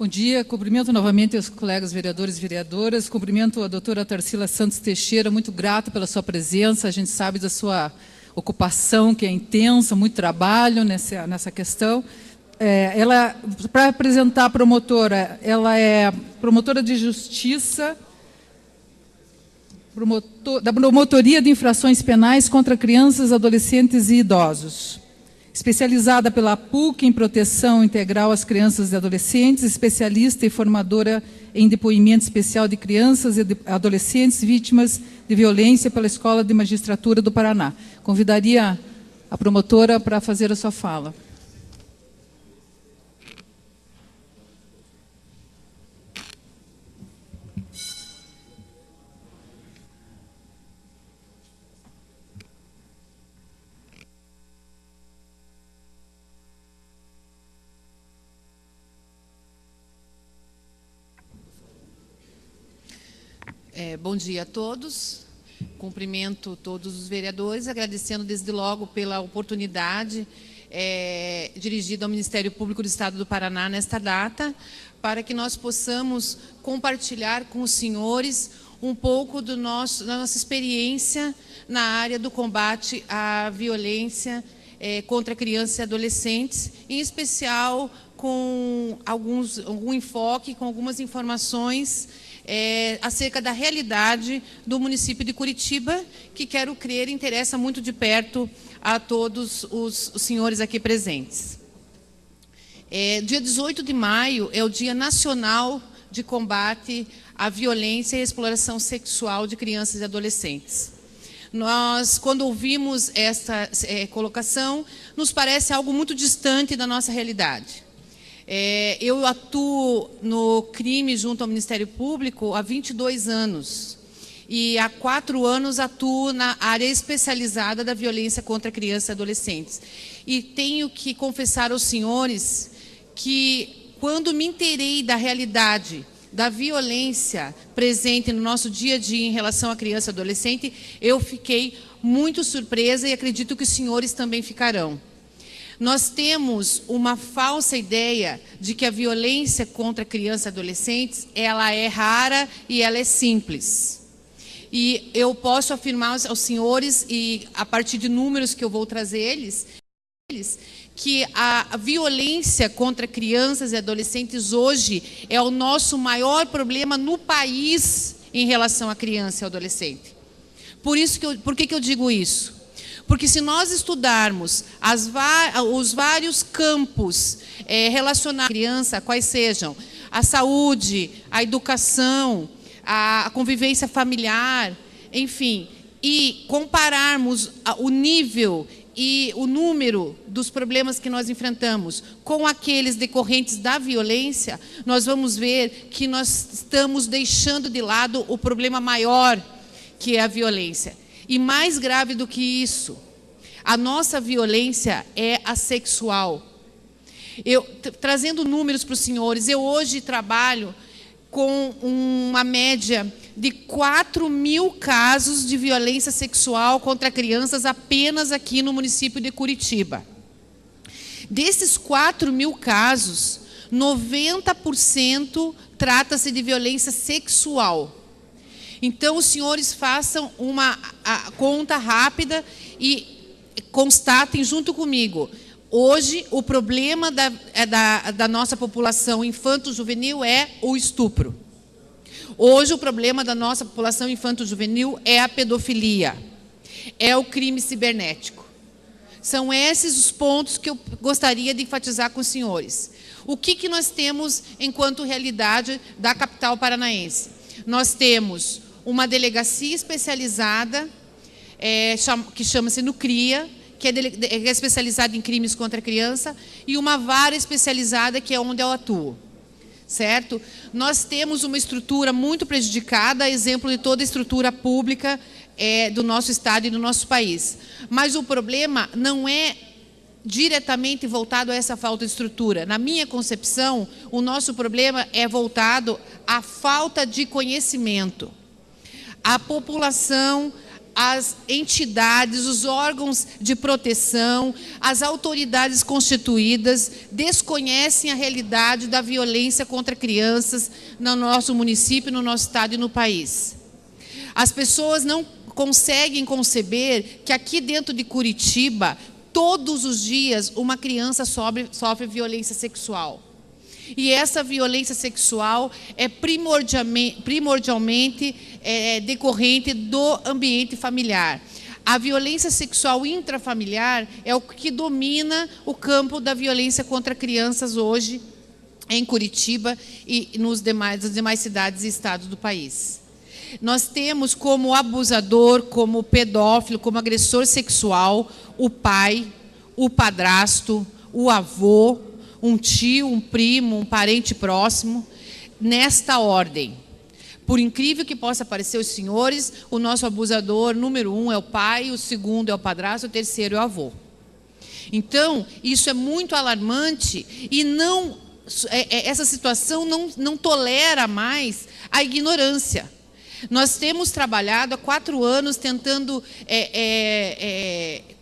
Bom dia, cumprimento novamente os colegas vereadores e vereadoras, cumprimento a doutora Tarsila Santos Teixeira, muito grata pela sua presença, a gente sabe da sua ocupação, que é intensa, muito trabalho nessa questão. Para apresentar a promotora, ela é promotora de justiça, da Promotoria de Infrações Penais contra Crianças, Adolescentes e Idosos. Especializada pela PUC em proteção integral às crianças e adolescentes, especialista e formadora em depoimento especial de crianças e adolescentes vítimas de violência pela Escola de Magistratura do Paraná. Convidaria a promotora para fazer a sua fala. Bom dia a todos. Cumprimento todos os vereadores, agradecendo desde logo pela oportunidade dirigida ao Ministério Público do Estado do Paraná nesta data, para que nós possamos compartilhar com os senhores um pouco da nossa experiência na área do combate à violência contra crianças e adolescentes, em especial com algum enfoque, com algumas informações acerca da realidade do município de Curitiba, que, quero crer, interessa muito de perto a todos os senhores aqui presentes. Dia 18 de maio é o Dia Nacional de Combate à Violência e Exploração Sexual de Crianças e Adolescentes. Nós, quando ouvimos esta colocação, nos parece algo muito distante da nossa realidade. Eu atuo no crime junto ao Ministério Público há 22 anos. E há 4 anos atuo na área especializada da violência contra crianças e adolescentes. E tenho que confessar aos senhores que, quando me inteirei da realidade da violência presente no nosso dia a dia em relação à criança e adolescente, eu fiquei muito surpresa e acredito que os senhores também ficarão. Nós temos uma falsa ideia de que a violência contra crianças e adolescentes, ela é rara e ela é simples. E eu posso afirmar aos senhores, e a partir de números que eu vou trazer eles, que a violência contra crianças e adolescentes hoje é o nosso maior problema no país em relação à criança e ao adolescente. Por que eu digo isso? Porque se nós estudarmos os vários campos relacionados à criança, quais sejam a saúde, a educação, a convivência familiar, enfim, e compararmos o nível e o número dos problemas que nós enfrentamos com aqueles decorrentes da violência, nós vamos ver que nós estamos deixando de lado o problema maior, que é a violência. E mais grave do que isso, a nossa violência é a sexual. Trazendo números para os senhores, eu hoje trabalho com uma média de 4.000 casos de violência sexual contra crianças apenas aqui no município de Curitiba. Desses 4.000 casos, 90% trata-se de violência sexual. Então, os senhores façam uma conta rápida e constatem junto comigo. Hoje, o problema da nossa população infanto-juvenil é o estupro. Hoje, o problema da nossa população infanto-juvenil é a pedofilia, é o crime cibernético. São esses os pontos que eu gostaria de enfatizar com os senhores. O que nós temos enquanto realidade da capital paranaense? Nós temos uma delegacia especializada, que chama-se NUCRIA, que é especializada em crimes contra a criança, e uma vara especializada, que é onde eu atuo. Certo? Nós temos uma estrutura muito prejudicada, exemplo de toda a estrutura pública do nosso estado e do nosso país. Mas o problema não é diretamente voltado a essa falta de estrutura. Na minha concepção, o nosso problema é voltado à falta de conhecimento. A população as entidades, os órgãos de proteção, as autoridades constituídas desconhecem a realidade da violência contra crianças no nosso município, no nosso estado e no país. As pessoas não conseguem conceber que aqui dentro de Curitiba, todos os dias, uma criança sofre violência sexual. E essa violência sexual é primordialmente decorrente do ambiente familiar. A violência sexual intrafamiliar é o que domina o campo da violência contra crianças hoje em Curitiba e nas demais cidades e estados do país. Nós temos como abusador, como pedófilo, como agressor sexual, o pai, o padrasto, o avô, um tio, um primo, um parente próximo, nesta ordem. Por incrível que possa parecer aos senhores, o nosso abusador número 1 é o pai, o segundo é o padrasto, o terceiro é o avô. Então, isso é muito alarmante e essa situação não tolera mais a ignorância. Nós temos trabalhado há 4 anos tentando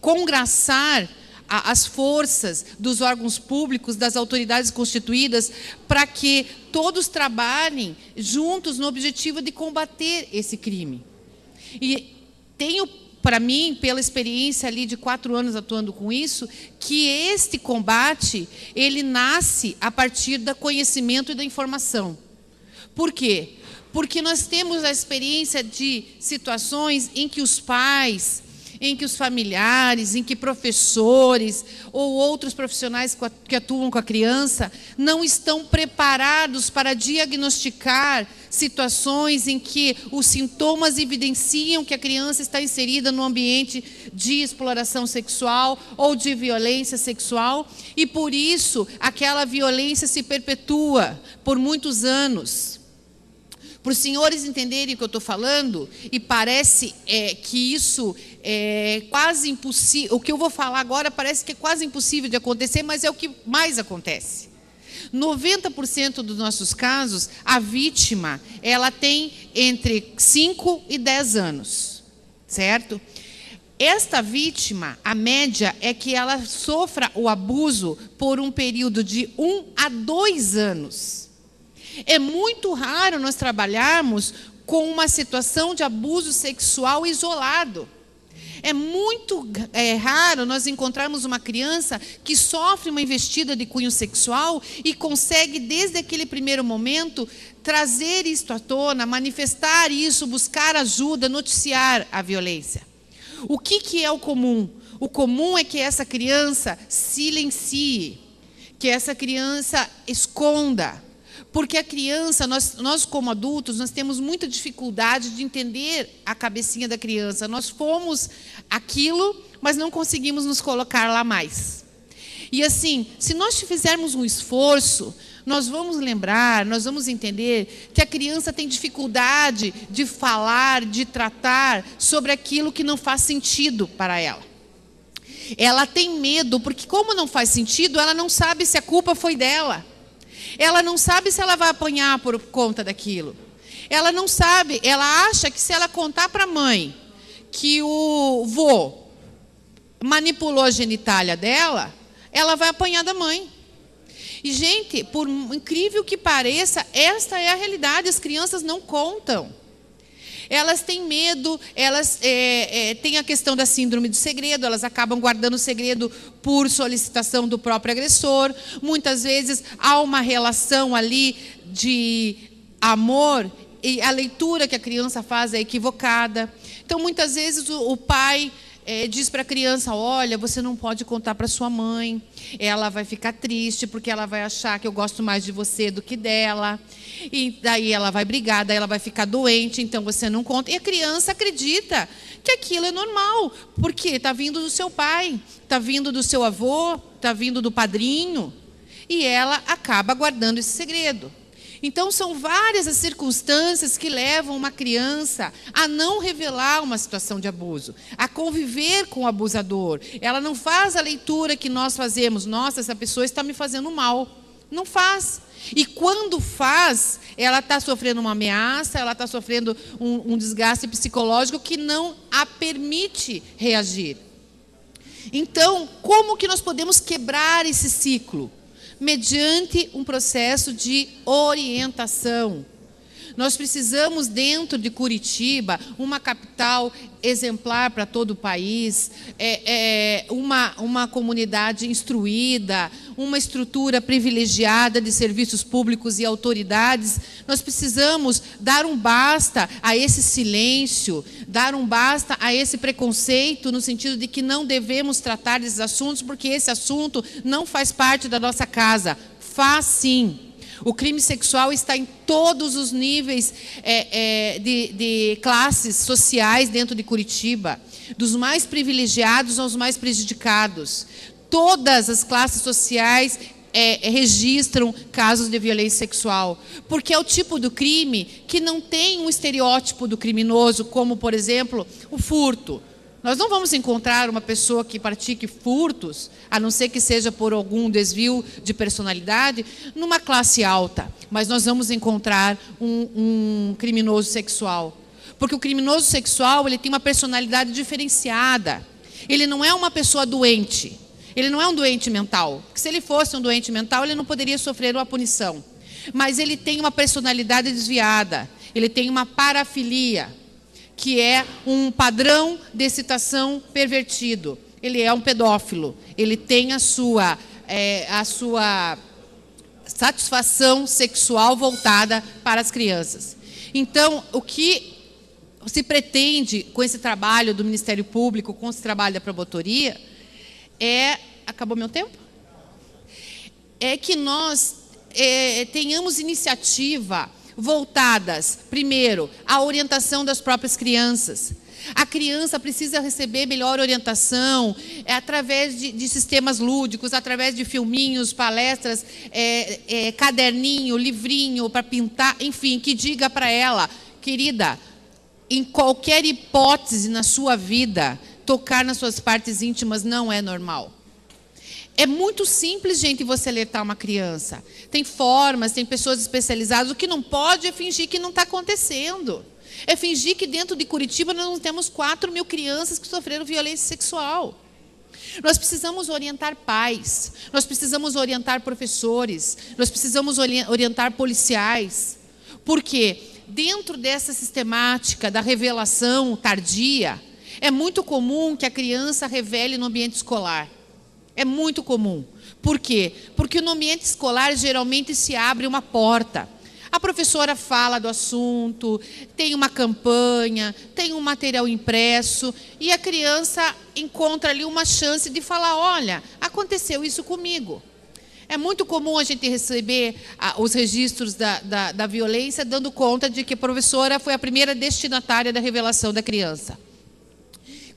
congraçar as forças dos órgãos públicos, das autoridades constituídas, para que todos trabalhem juntos no objetivo de combater esse crime. E tenho para mim, pela experiência ali de 4 anos atuando com isso, que este combate, ele nasce a partir do conhecimento e da informação. Por quê? Porque nós temos a experiência de situações em que os pais, em que os familiares, em que professores ou outros profissionais que atuam com a criança não estão preparados para diagnosticar situações em que os sintomas evidenciam que a criança está inserida no ambiente de exploração sexual ou de violência sexual, e por isso aquela violência se perpetua por muitos anos. Para os senhores entenderem o que eu estou falando, e parece que isso é quase impossível, o que eu vou falar agora parece que é quase impossível de acontecer, mas é o que mais acontece. 90% dos nossos casos, a vítima, ela tem entre 5 e 10 anos, certo? Esta vítima, a média é que ela sofra o abuso por um período de 1 a 2 anos. É muito raro nós trabalharmos com uma situação de abuso sexual isolado. É muito raro nós encontrarmos uma criança que sofre uma investida de cunho sexual e consegue, desde aquele primeiro momento, trazer isto à tona, manifestar isso, buscar ajuda, noticiar a violência. O que é o comum? O comum é que essa criança silencie, que essa criança esconda. Porque a criança, nós como adultos, nós temos muita dificuldade de entender a cabecinha da criança. Nós fomos aquilo, mas não conseguimos nos colocar lá mais. E assim, se nós fizermos um esforço, nós vamos lembrar, nós vamos entender que a criança tem dificuldade de falar, de tratar sobre aquilo que não faz sentido para ela. Ela tem medo, porque como não faz sentido, ela não sabe se a culpa foi dela. Ela não sabe se ela vai apanhar por conta daquilo. Ela não sabe, ela acha que se ela contar para a mãe que o vô manipulou a genitália dela, ela vai apanhar da mãe. E, gente, por incrível que pareça, esta é a realidade, as crianças não contam. Elas têm medo, elas têm a questão da síndrome do segredo, elas acabam guardando o segredo por solicitação do próprio agressor. Muitas vezes há uma relação ali de amor e a leitura que a criança faz é equivocada. Então, muitas vezes o pai diz para a criança, olha, você não pode contar para sua mãe, ela vai ficar triste porque ela vai achar que eu gosto mais de você do que dela, e daí ela vai brigar, daí ela vai ficar doente, então você não conta. E a criança acredita que aquilo é normal, porque está vindo do seu pai, está vindo do seu avô, está vindo do padrinho, e ela acaba guardando esse segredo. Então, são várias as circunstâncias que levam uma criança a não revelar uma situação de abuso, a conviver com o abusador. Ela não faz a leitura que nós fazemos. Nossa, essa pessoa está me fazendo mal. Não faz. E quando faz, ela está sofrendo uma ameaça, ela está sofrendo um desgaste psicológico que não a permite reagir. Então, como que nós podemos quebrar esse ciclo? Mediante um processo de orientação. Nós precisamos, dentro de Curitiba, uma capital exemplar para todo o país, uma comunidade instruída, uma estrutura privilegiada de serviços públicos e autoridades. Nós precisamos dar um basta a esse silêncio, dar um basta a esse preconceito, no sentido de que não devemos tratar desses assuntos, porque esse assunto não faz parte da nossa casa. Faz sim. O crime sexual está em todos os níveis de classes sociais dentro de Curitiba, dos mais privilegiados aos mais prejudicados. Todas as classes sociais registram casos de violência sexual, porque é o tipo do crime que não tem um estereótipo do criminoso, como, por exemplo, o furto. Nós não vamos encontrar uma pessoa que pratique furtos, a não ser que seja por algum desvio de personalidade, numa classe alta. Mas nós vamos encontrar um criminoso sexual. Porque o criminoso sexual, ele tem uma personalidade diferenciada. Ele não é uma pessoa doente. Ele não é um doente mental. Porque se ele fosse um doente mental, ele não poderia sofrer uma punição. Mas ele tem uma personalidade desviada. Ele tem uma parafilia, que é um padrão de excitação pervertido. Ele é um pedófilo. Ele tem a sua satisfação sexual voltada para as crianças. Então, o que se pretende com esse trabalho do Ministério Público, com esse trabalho da promotoria, acabou meu tempo? É que nós tenhamos iniciativa voltadas, primeiro, à orientação das próprias crianças. A criança precisa receber melhor orientação através de sistemas lúdicos, através de filminhos, palestras, caderninho, livrinho para pintar, enfim, que diga para ela, querida, em qualquer hipótese na sua vida, tocar nas suas partes íntimas não é normal. É muito simples, gente, você alertar uma criança. Tem formas, tem pessoas especializadas. O que não pode é fingir que não está acontecendo. É fingir que dentro de Curitiba nós não temos 4.000 crianças que sofreram violência sexual. Nós precisamos orientar pais, nós precisamos orientar professores, nós precisamos orientar policiais. Por quê? Dentro dessa sistemática da revelação tardia, é muito comum que a criança revele no ambiente escolar. É muito comum. Por quê? Porque no ambiente escolar geralmente se abre uma porta. A professora fala do assunto, tem uma campanha, tem um material impresso, e a criança encontra ali uma chance de falar, olha, aconteceu isso comigo. É muito comum a gente receber os registros da violência, dando conta de que a professora foi a primeira destinatária da revelação da criança.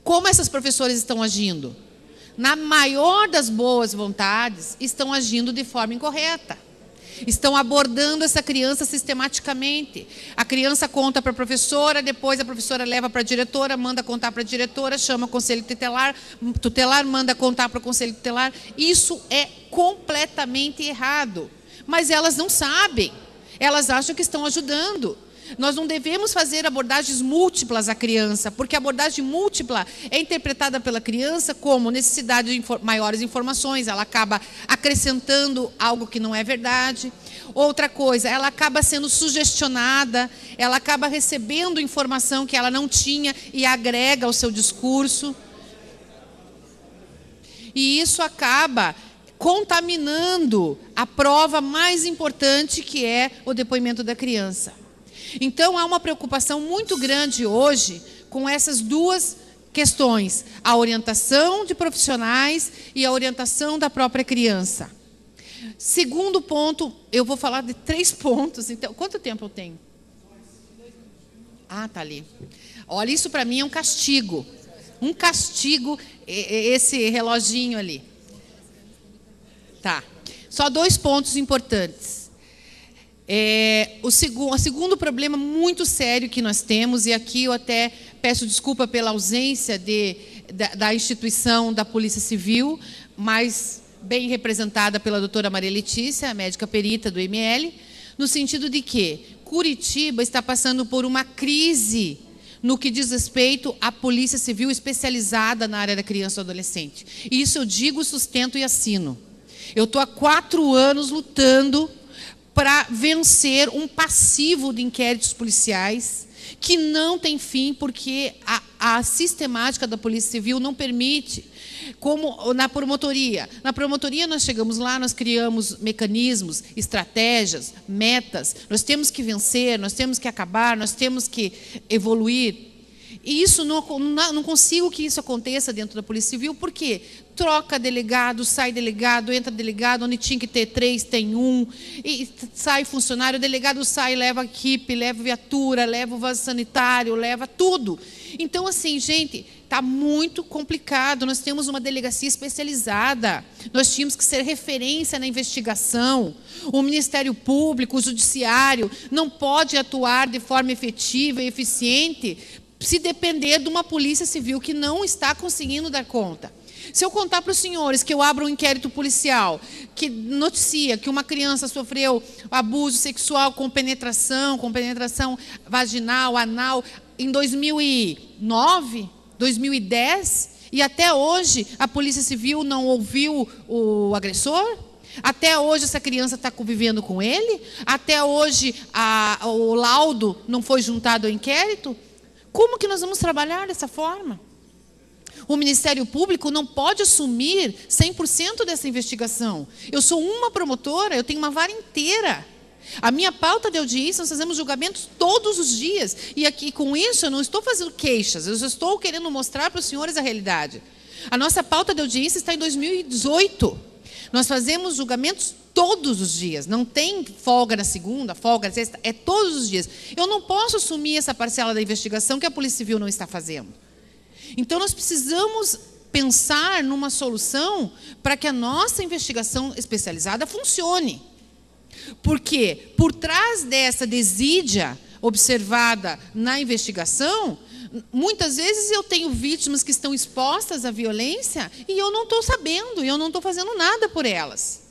Como essas professoras estão agindo? Na maior das boas vontades, estão agindo de forma incorreta. Estão abordando essa criança sistematicamente. A criança conta para a professora, depois a professora leva para a diretora, manda contar para a diretora, chama o conselho tutelar, manda contar para o conselho tutelar. Isso é completamente errado. Mas elas não sabem. Elas acham que estão ajudando. Nós não devemos fazer abordagens múltiplas à criança, porque a abordagem múltipla é interpretada pela criança como necessidade de maiores informações, ela acaba acrescentando algo que não é verdade. Outra coisa, ela acaba sendo sugestionada, ela acaba recebendo informação que ela não tinha e agrega ao seu discurso. E isso acaba contaminando a prova mais importante, que é o depoimento da criança. Então, há uma preocupação muito grande hoje com essas duas questões, a orientação de profissionais e a orientação da própria criança. Segundo ponto, eu vou falar de 3 pontos. Então, quanto tempo eu tenho? Ah, tá ali. Olha, isso para mim é um castigo. Um castigo, esse reloginho ali. Tá. Só 2 pontos importantes. O segundo problema muito sério que nós temos, e aqui eu até peço desculpa pela ausência da instituição da Polícia Civil, mas bem representada pela doutora Maria Letícia, médica perita do ML, no sentido de que Curitiba está passando por uma crise no que diz respeito à Polícia Civil especializada na área da criança e adolescente. E isso eu digo, sustento e assino. Eu estou há 4 anos lutando para vencer um passivo de inquéritos policiais que não tem fim, porque a sistemática da Polícia Civil não permite, como na promotoria. Na promotoria nós chegamos lá, nós criamos mecanismos, estratégias, metas, nós temos que vencer, nós temos que acabar, nós temos que evoluir. E isso não consigo que isso aconteça dentro da Polícia Civil, porque troca delegado, sai delegado, entra delegado, onde tinha que ter 3, tem 1, e sai funcionário, o delegado sai, leva equipe, leva viatura, leva o vaso sanitário, leva tudo. Então, assim, gente, está muito complicado. Nós temos uma delegacia especializada, nós tínhamos que ser referência na investigação. O Ministério Público, o Judiciário, não pode atuar de forma efetiva e eficiente se depender de uma Polícia Civil que não está conseguindo dar conta. Se eu contar para os senhores que eu abro um inquérito policial que noticia que uma criança sofreu abuso sexual com penetração vaginal, anal, em 2009, 2010, e até hoje a Polícia Civil não ouviu o agressor, até hoje essa criança está convivendo com ele, até hoje o laudo não foi juntado ao inquérito, como que nós vamos trabalhar dessa forma? O Ministério Público não pode assumir 100% dessa investigação. Eu sou uma promotora, eu tenho uma vara inteira. A minha pauta de audiência, nós fazemos julgamentos todos os dias. E aqui, com isso, eu não estou fazendo queixas, eu só estou querendo mostrar para os senhores a realidade. A nossa pauta de audiência está em 2018. Nós fazemos julgamentos todos os dias. Não tem folga na segunda, folga na sexta, é todos os dias. Eu não posso assumir essa parcela da investigação que a Polícia Civil não está fazendo. Então, nós precisamos pensar numa solução para que a nossa investigação especializada funcione. Porque, por trás dessa desídia observada na investigação, muitas vezes eu tenho vítimas que estão expostas à violência e eu não estou sabendo, e eu não estou fazendo nada por elas.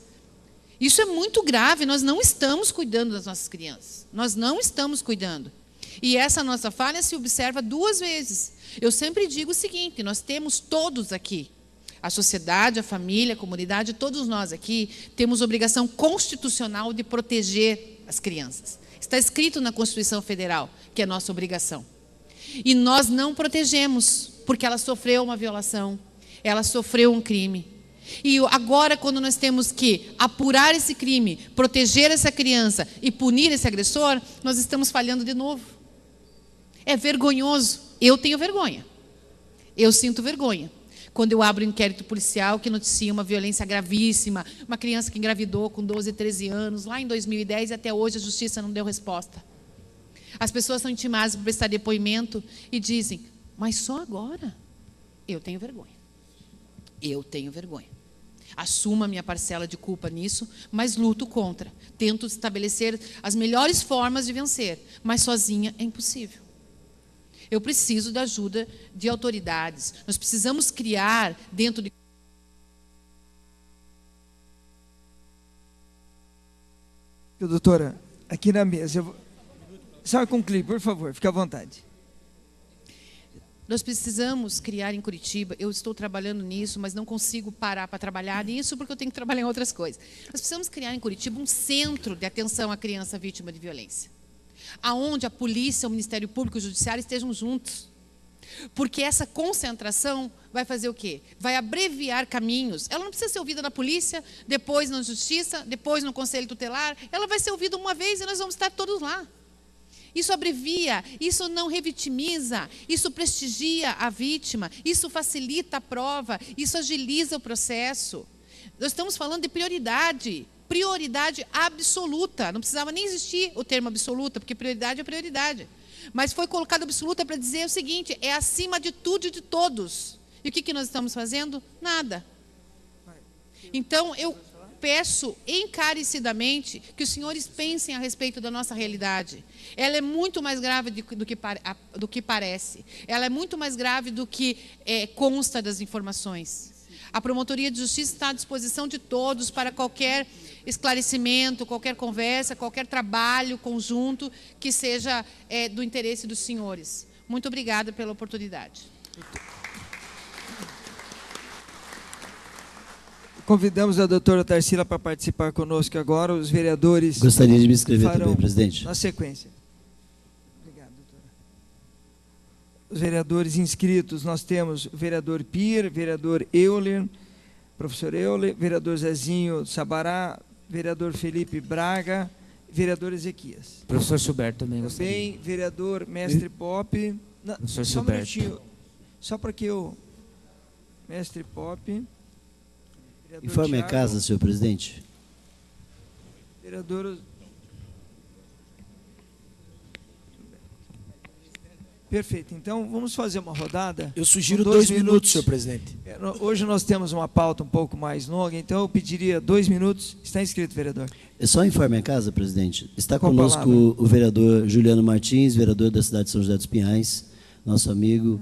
Isso é muito grave, nós não estamos cuidando das nossas crianças. Nós não estamos cuidando. E essa nossa falha se observa 2 vezes. Eu sempre digo o seguinte, nós temos todos aqui, a sociedade, a família, a comunidade, todos nós aqui, temos obrigação constitucional de proteger as crianças. Está escrito na Constituição Federal que é nossa obrigação. E nós não protegemos, porque ela sofreu uma violação, ela sofreu um crime. E agora, quando nós temos que apurar esse crime, proteger essa criança e punir esse agressor, nós estamos falhando de novo. É vergonhoso. Eu tenho vergonha. Eu sinto vergonha. Quando eu abro um inquérito policial que noticia uma violência gravíssima, uma criança que engravidou com 12, 13 anos, lá em 2010, e até hoje a justiça não deu resposta. As pessoas são intimadas para prestar depoimento e dizem, mas só agora? Eu tenho vergonha. Eu tenho vergonha. Assumo a minha parcela de culpa nisso, mas luto contra. Tento estabelecer as melhores formas de vencer, mas sozinha é impossível. Eu preciso da ajuda de autoridades. Nós precisamos criar dentro de... Doutora, aqui na mesa, só concluir, por favor, fique à vontade. Nós precisamos criar em Curitiba, eu estou trabalhando nisso, mas não consigo parar para trabalhar nisso porque eu tenho que trabalhar em outras coisas. Nós precisamos criar em Curitiba um centro de atenção à criança vítima de violência, aonde a polícia, o Ministério Público e o Judiciário estejam juntos. Porque essa concentração vai fazer o quê? Vai abreviar caminhos. Ela não precisa ser ouvida na polícia, depois na justiça, depois no conselho tutelar. Ela vai ser ouvida uma vez e nós vamos estar todos lá. Isso abrevia, isso não revitimiza, isso prestigia a vítima, isso facilita a prova, isso agiliza o processo. Nós estamos falando de prioridade. Prioridade absoluta. Não precisava nem existir o termo absoluta, porque prioridade é prioridade. Mas foi colocado absoluta para dizer o seguinte, é acima de tudo e de todos. E o que nós estamos fazendo? Nada. Então, eu peço encarecidamente que os senhores pensem a respeito da nossa realidade. Ela é muito mais grave do que parece. Ela é muito mais grave do que consta das informações. A Promotoria de Justiça está à disposição de todos para qualquer esclarecimento, qualquer conversa, qualquer trabalho conjunto que seja do interesse dos senhores. Muito obrigada pela oportunidade. Convidamos a doutora Tarsila para participar conosco agora. Os vereadores... Gostaria de me inscrever também, presidente. Na sequência. Obrigado, doutora. Os vereadores inscritos, nós temos o vereador Pir, vereador Euler, professor Euler, vereador Zezinho Sabará, vereador Felipe Braga, vereador Ezequias. Professor Gilberto também gostaria. Também, vereador Mestre Pop. Professor Só um Gilberto. minutinho. Só para que eu... Mestre Pop... Informe a casa, senhor presidente. Vereador... Perfeito. Então, vamos fazer uma rodada. Eu sugiro com 2 minutos, senhor presidente. Hoje nós temos uma pauta um pouco mais longa, então eu pediria 2 minutos. Está inscrito, vereador. É só informe a casa, presidente. Está Com a conosco palavra. o vereador Juliano Martins, vereador da cidade de São José dos Pinhais, nosso amigo,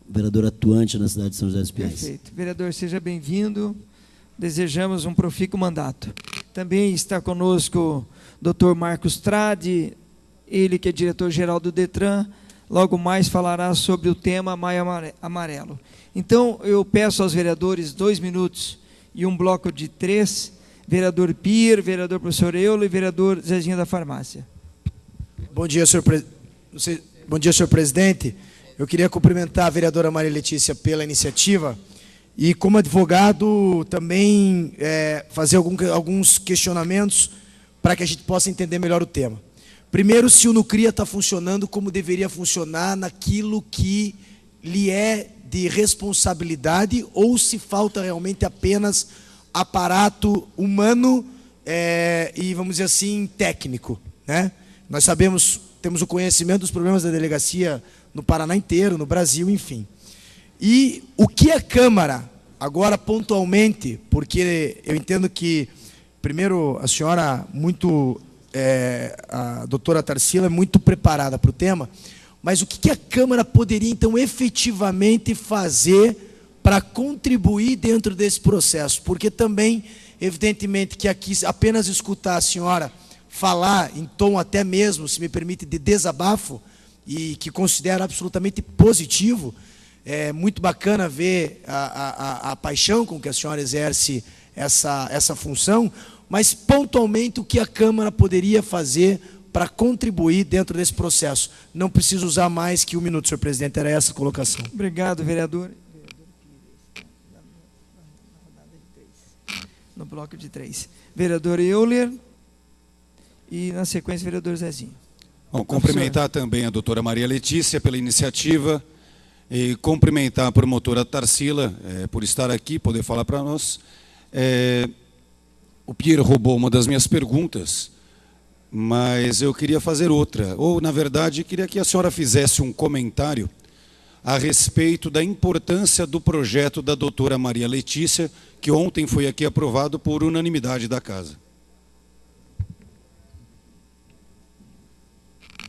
vereador atuante na cidade de São José dos Pinhais. Perfeito. Vereador, seja bem-vindo. Desejamos um profícuo mandato. Também está conosco o doutor Marcos Trade, ele que é diretor-geral do DETRAN, logo mais falará sobre o tema Maio Amarelo. Então, eu peço aos vereadores 2 minutos e um bloco de 3, vereador Pir, vereador professor Euler e vereador Zezinho da Farmácia. Bom dia, Bom dia, senhor presidente. Eu queria cumprimentar a vereadora Maria Letícia pela iniciativa e, como advogado, também fazer alguns questionamentos para que a gente possa entender melhor o tema. Primeiro, se o Nucria está funcionando como deveria funcionar naquilo que lhe é de responsabilidade ou se falta realmente apenas aparato humano e, vamos dizer assim, técnico, né? Nós sabemos, temos o conhecimento dos problemas da delegacia no Paraná inteiro, no Brasil, enfim. E o que a Câmara, agora pontualmente, porque eu entendo que, primeiro, a senhora a doutora Tarsila é muito preparada para o tema, mas o que a Câmara poderia, então, efetivamente fazer para contribuir dentro desse processo? Porque também, evidentemente, que aqui apenas escutar a senhora falar em tom até mesmo, se me permite, de desabafo, e que considero absolutamente positivo, é muito bacana ver a paixão com que a senhora exerce essa função, mas pontualmente o que a Câmara poderia fazer para contribuir dentro desse processo. Não preciso usar mais que 1 minuto, senhor presidente, era essa a colocação. Obrigado, vereador. No bloco de 3. Vereador Euler e, na sequência, vereador Zezinho. Bom, cumprimentar também a doutora Maria Letícia pela iniciativa e cumprimentar a promotora Tarsila por estar aqui, poder falar para nós. O Pierre roubou uma das minhas perguntas, mas eu queria fazer outra. Ou, na verdade, queria que a senhora fizesse um comentário a respeito da importância do projeto da doutora Maria Letícia, que ontem foi aqui aprovado por unanimidade da Casa.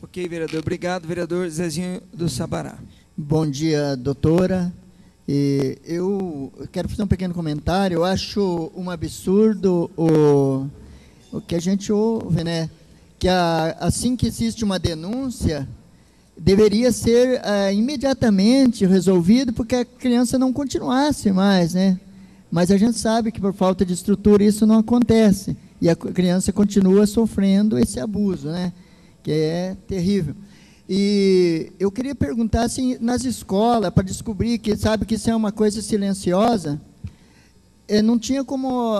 Ok, vereador. Obrigado, vereador Zezinho do Sabará. Bom dia, doutora. Eu quero fazer um pequeno comentário. Eu acho um absurdo o que a gente ouve, né? Que assim que existe uma denúncia, deveria ser imediatamente resolvido, porque a criança não continuasse mais, né? Mas a gente sabe que por falta de estrutura isso não acontece. E a criança continua sofrendo esse abuso, né? Que é terrível. E eu queria perguntar, assim, nas escolas, para descobrir que, sabe, que isso é uma coisa silenciosa, não tinha como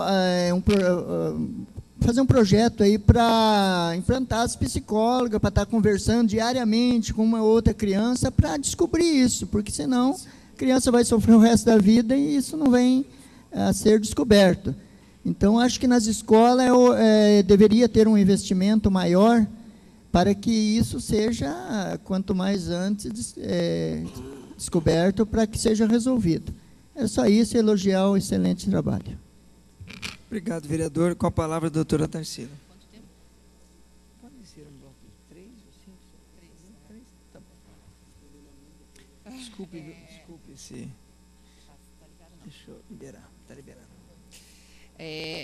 fazer um projeto aí para implantar as psicólogas, para estar conversando diariamente com uma outra criança, para descobrir isso, porque senão a criança vai sofrer o resto da vida e isso não vem a ser descoberto. Então, acho que nas escolas deveria ter um investimento maior para que isso seja, quanto mais antes, descoberto, para que seja resolvido. É só isso, elogiar o excelente trabalho. Obrigado, vereador. Com a palavra, a doutora Tarsila. Quanto tempo? Pode ser um bloco de 3 ou 5? 3. Tá bom. Desculpe se... Deixa eu liberar, está liberado.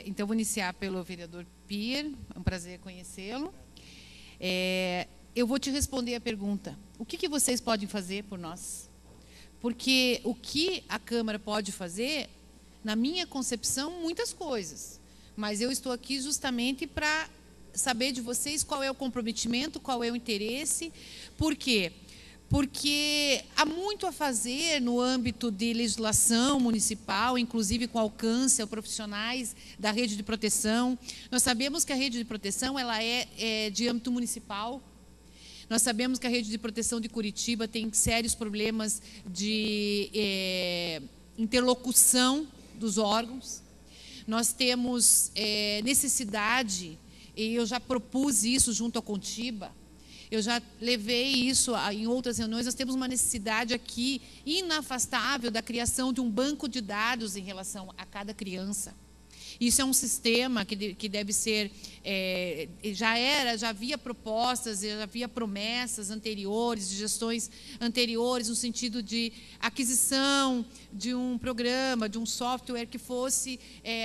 Então, vou iniciar pelo vereador Pier, é um prazer conhecê-lo. Eu vou te responder a pergunta, o que vocês podem fazer por nós? Porque o que a Câmara pode fazer, na minha concepção, muitas coisas. Mas eu estou aqui justamente para saber de vocês qual é o comprometimento, qual é o interesse. Por quê? Porque há muito a fazer no âmbito de legislação municipal, inclusive com alcance a profissionais da rede de proteção. Nós sabemos que a rede de proteção ela é de âmbito municipal. Nós sabemos que a rede de proteção de Curitiba tem sérios problemas de interlocução dos órgãos. Nós temos necessidade, e eu já propus isso junto à Contiba, eu já levei isso em outras reuniões, nós temos uma necessidade aqui inafastável da criação de um banco de dados em relação a cada criança. Isso é um sistema que deve ser, já havia propostas, já havia promessas anteriores, de gestões anteriores, no sentido de aquisição de um programa, de um software que fosse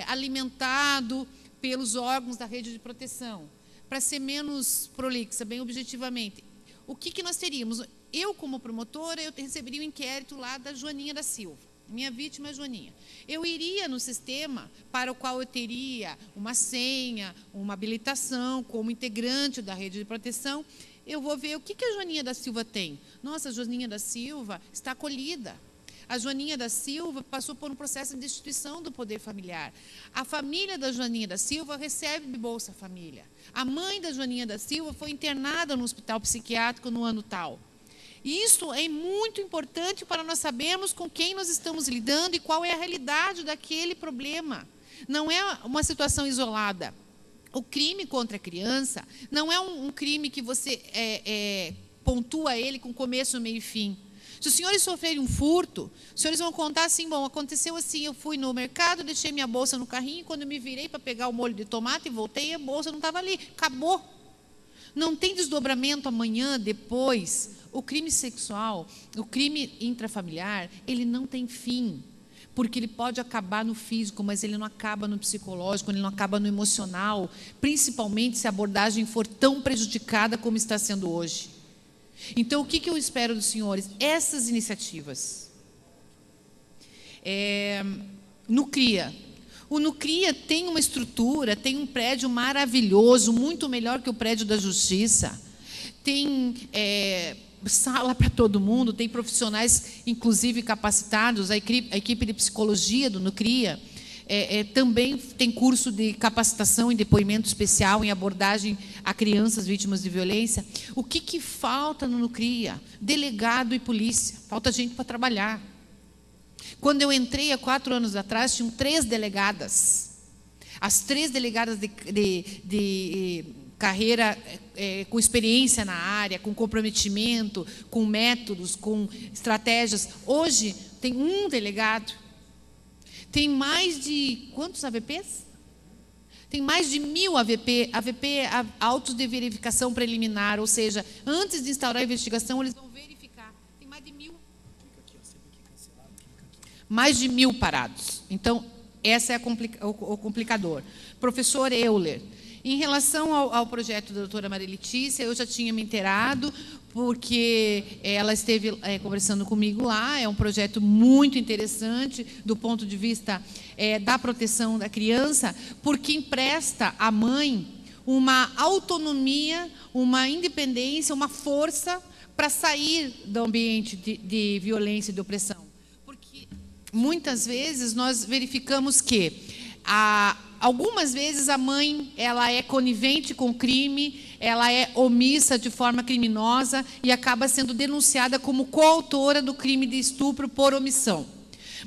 alimentado pelos órgãos da rede de proteção. Para ser menos prolixa, bem objetivamente, o que nós teríamos? Eu, como promotora, eu receberia um inquérito lá da Joaninha da Silva. Minha vítima é a Joaninha. Eu iria no sistema para o qual eu teria uma senha, uma habilitação como integrante da rede de proteção. Eu vou ver o que a Joaninha da Silva tem. Nossa, a Joaninha da Silva está acolhida. A Joaninha da Silva passou por um processo de destituição do poder familiar. A família da Joaninha da Silva recebe Bolsa Família. A mãe da Joaninha da Silva foi internada no hospital psiquiátrico no ano tal. Isso é muito importante para nós sabermos com quem nós estamos lidando e qual é a realidade daquele problema. Não é uma situação isolada. O crime contra a criança não é um crime que você pontua ele com começo, meio e fim. Se os senhores sofrerem um furto, os senhores vão contar assim, bom, aconteceu assim, eu fui no mercado, deixei minha bolsa no carrinho, quando eu me virei para pegar o molho de tomate e voltei, a bolsa não estava ali, acabou. Não tem desdobramento amanhã, depois. O crime sexual, o crime intrafamiliar, ele não tem fim, porque ele pode acabar no físico, mas ele não acaba no psicológico, ele não acaba no emocional, principalmente se a abordagem for tão prejudicada como está sendo hoje. Então, o que eu espero dos senhores? Essas iniciativas. Nucria. O Nucria tem uma estrutura, tem um prédio maravilhoso, muito melhor que o prédio da Justiça. Tem sala para todo mundo, tem profissionais, inclusive capacitados, a equipe de psicologia do Nucria. Também tem curso de capacitação em depoimento especial, em abordagem a crianças vítimas de violência. O que falta no Nucria? Delegado e polícia. Falta gente para trabalhar. Quando eu entrei há 4 anos atrás, tinham 3 delegadas. As 3 delegadas de carreira com experiência na área, com comprometimento, com métodos, com estratégias. Hoje, tem 1 delegado. Tem mais de... quantos AVPs? Tem mais de 1000 AVP. AVP é autos de verificação preliminar, ou seja, antes de instaurar a investigação, eles vão verificar. Tem mais de 1000. Mais de 1000 parados. Então, esse é o complicador. Professor Euler, em relação ao projeto da doutora Maria Letícia, eu já tinha me inteirado, porque ela esteve conversando comigo lá. É um projeto muito interessante do ponto de vista da proteção da criança, porque empresta à mãe uma autonomia, uma independência, uma força para sair do ambiente de violência e de opressão. Porque muitas vezes nós verificamos que algumas vezes a mãe ela é conivente com o crime, ela é omissa de forma criminosa e acaba sendo denunciada como coautora do crime de estupro por omissão.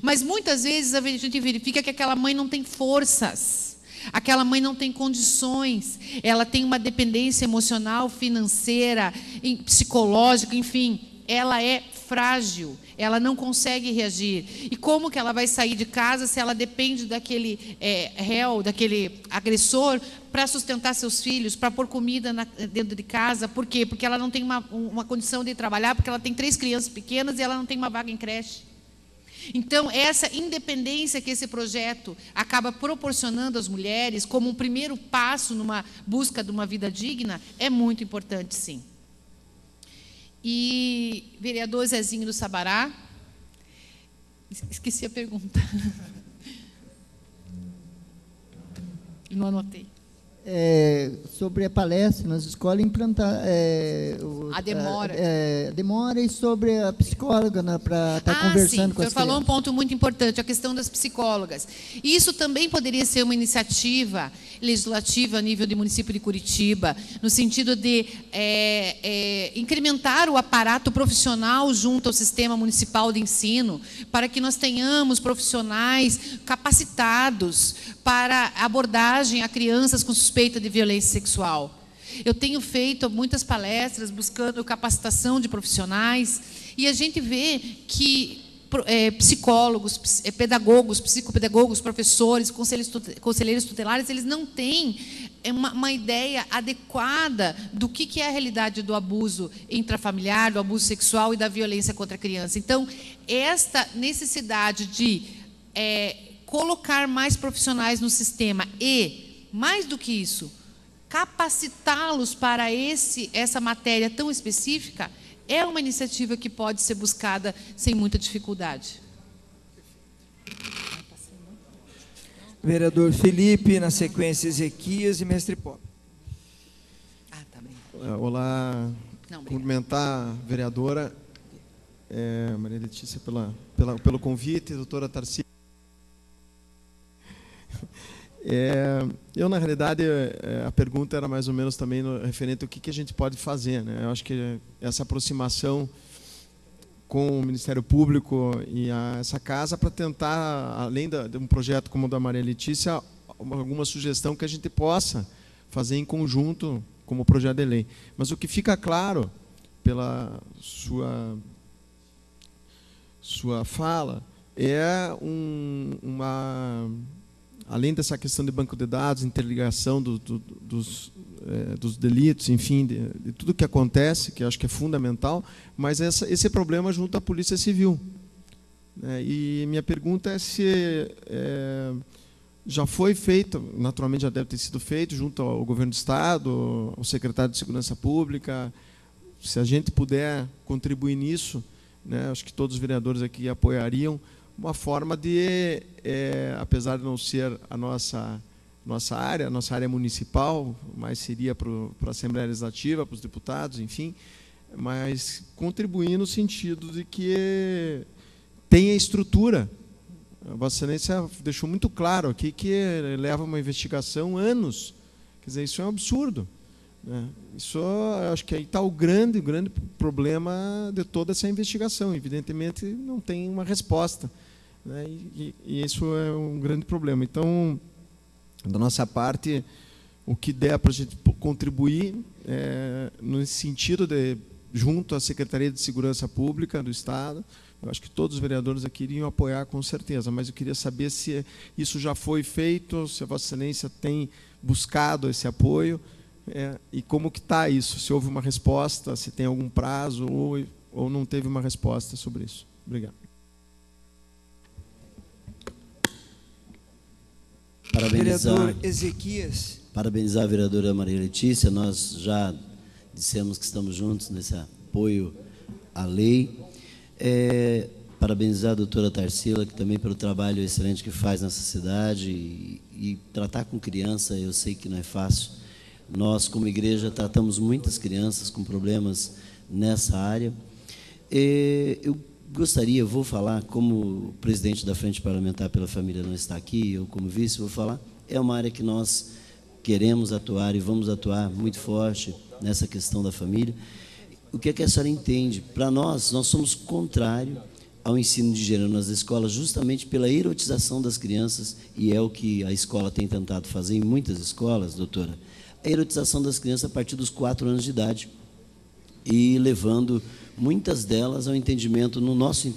Mas muitas vezes a gente verifica que aquela mãe não tem forças, aquela mãe não tem condições, ela tem uma dependência emocional, financeira, psicológica, enfim, ela é frágil, ela não consegue reagir. E como que ela vai sair de casa se ela depende daquele réu, daquele agressor, para sustentar seus filhos, para pôr comida dentro de casa? Por quê? Porque ela não tem uma condição de trabalhar, porque ela tem 3 crianças pequenas e ela não tem uma vaga em creche. Então, essa independência que esse projeto acaba proporcionando às mulheres, como um primeiro passo numa busca de uma vida digna, é muito importante, sim. E, vereador Zezinho do Sabará, esqueci a pergunta. Não anotei. Sobre a palestra nas escolas, implantar A demora. Demora e sobre a psicóloga, né, para estar conversando sim, com as o senhor falou um crianças. ponto muito importante, a questão das psicólogas. Isso também poderia ser uma iniciativa legislativa a nível do município de Curitiba, no sentido de incrementar o aparato profissional junto ao sistema municipal de ensino, para que nós tenhamos profissionais capacitados para abordagem a crianças com suspeita de violência sexual. Eu tenho feito muitas palestras buscando capacitação de profissionais e a gente vê que psicólogos, pedagogos, psicopedagogos, professores, conselheiros tutelares, eles não têm uma ideia adequada do que é a realidade do abuso intrafamiliar, do abuso sexual e da violência contra a criança. Então, essa necessidade de colocar mais profissionais no sistema e, mais do que isso, capacitá-los para essa matéria tão específica, é uma iniciativa que pode ser buscada sem muita dificuldade. Vereador Felipe, na sequência Ezequias e mestre Pop. Tá bem. Olá, Não, cumprimentar a vereadora Maria Letícia pelo convite, doutora Tarsila. Eu, na realidade, a pergunta era mais ou menos também referente ao que a gente pode fazer, né? Eu acho que essa aproximação com o Ministério Público e essa casa para tentar, além de um projeto como o da Maria Letícia, alguma sugestão que a gente possa fazer em conjunto como projeto de lei. Mas o que fica claro pela sua fala além dessa questão de banco de dados, interligação dos delitos, enfim, de tudo que acontece, que eu acho que é fundamental, mas esse problema junto à Polícia Civil. E minha pergunta é se já foi feito, naturalmente já deve ter sido feito, junto ao Governo do Estado, ao Secretário de Segurança Pública, se a gente puder contribuir nisso, né, acho que todos os vereadores aqui apoiariam, uma forma de, apesar de não ser a nossa área municipal, mas seria para a Assembleia Legislativa, para os deputados, enfim, mas contribuir no sentido de que tenha estrutura. A Vossa Excelência deixou muito claro aqui que leva uma investigação anos. Quer dizer, isso é um absurdo, né? Isso, acho que aí está o grande problema de toda essa investigação. Evidentemente, não tem uma resposta, né? E isso é um grande problema. Então, da nossa parte, o que der para a gente contribuir no sentido de, junto à Secretaria de Segurança Pública do Estado, eu acho que todos os vereadores aqui iriam apoiar com certeza, mas eu queria saber se isso já foi feito, se a Vossa Excelência tem buscado esse apoio, e como que está isso, se houve uma resposta, se tem algum prazo ou não teve uma resposta sobre isso. Obrigado. Vereador Ezequias. Parabenizar a vereadora Maria Letícia, nós já dissemos que estamos juntos nesse apoio à lei. Parabenizar a doutora Tarsila, que também pelo trabalho excelente que faz nessa cidade, e tratar com criança, eu sei que não é fácil. Nós, como igreja, tratamos muitas crianças com problemas nessa área. Eu gostaria, vou falar, como presidente da Frente Parlamentar pela Família não está aqui, eu como vice vou falar, é uma área que nós queremos atuar e vamos atuar muito forte nessa questão da família. O que é que a senhora entende? Para nós somos contrários ao ensino de gênero nas escolas, justamente pela erotização das crianças, e é o que a escola tem tentado fazer em muitas escolas, doutora, a erotização das crianças a partir dos 4 anos de idade, e levando muitas delas ao entendimento, no nosso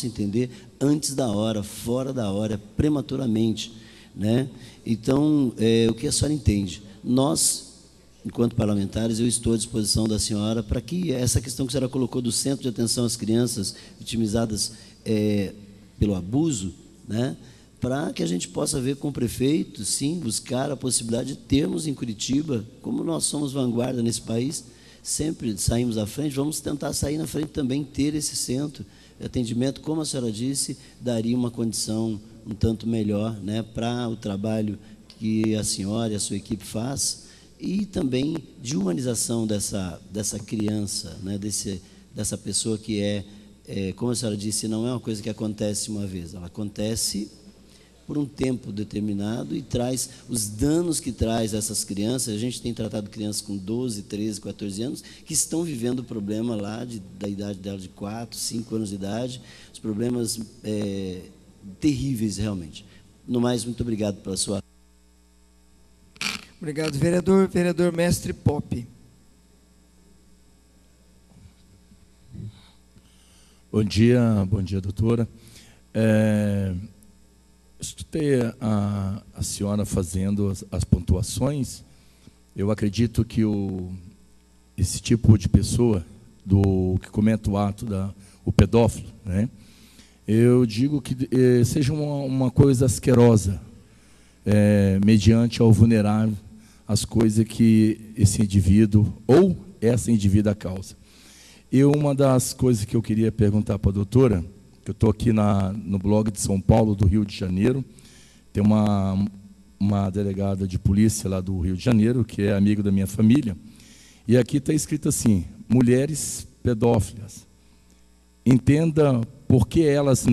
entender, antes da hora, fora da hora, prematuramente, né? Então, o que a senhora entende? Nós, enquanto parlamentares, eu estou à disposição da senhora para que essa questão que a senhora colocou do Centro de Atenção às Crianças Vitimizadas pelo abuso, né, para que a gente possa ver com o prefeito, sim, buscar a possibilidade de termos em Curitiba, como nós somos vanguarda nesse país, sempre saímos à frente, vamos tentar sair na frente também, ter esse centro de atendimento, como a senhora disse, daria uma condição um tanto melhor, né, para o trabalho que a senhora e a sua equipe faz, e também de humanização dessa criança, né, dessa pessoa que como a senhora disse, não é uma coisa que acontece uma vez, ela acontece por um tempo determinado e traz os danos que traz essas crianças. A gente tem tratado crianças com 12, 13, 14 anos que estão vivendo o problema lá da idade dela de 4, 5 anos de idade, os problemas terríveis realmente. No mais, muito obrigado pela sua... Obrigado, vereador. Vereador Mestre Poppe. Bom dia, doutora. Escutei a senhora fazendo as pontuações. Eu acredito que esse tipo de pessoa, que comete o ato, o pedófilo, né, eu digo que seja uma coisa asquerosa, mediante ao vulnerável as coisas que esse indivíduo ou essa indivídua causa. E uma das coisas que eu queria perguntar para a doutora, que eu estou aqui no blog de São Paulo, do Rio de Janeiro, tem uma delegada de polícia lá do Rio de Janeiro, que é amigo da minha família, e aqui está escrito assim: mulheres pedófilas, entenda por que elas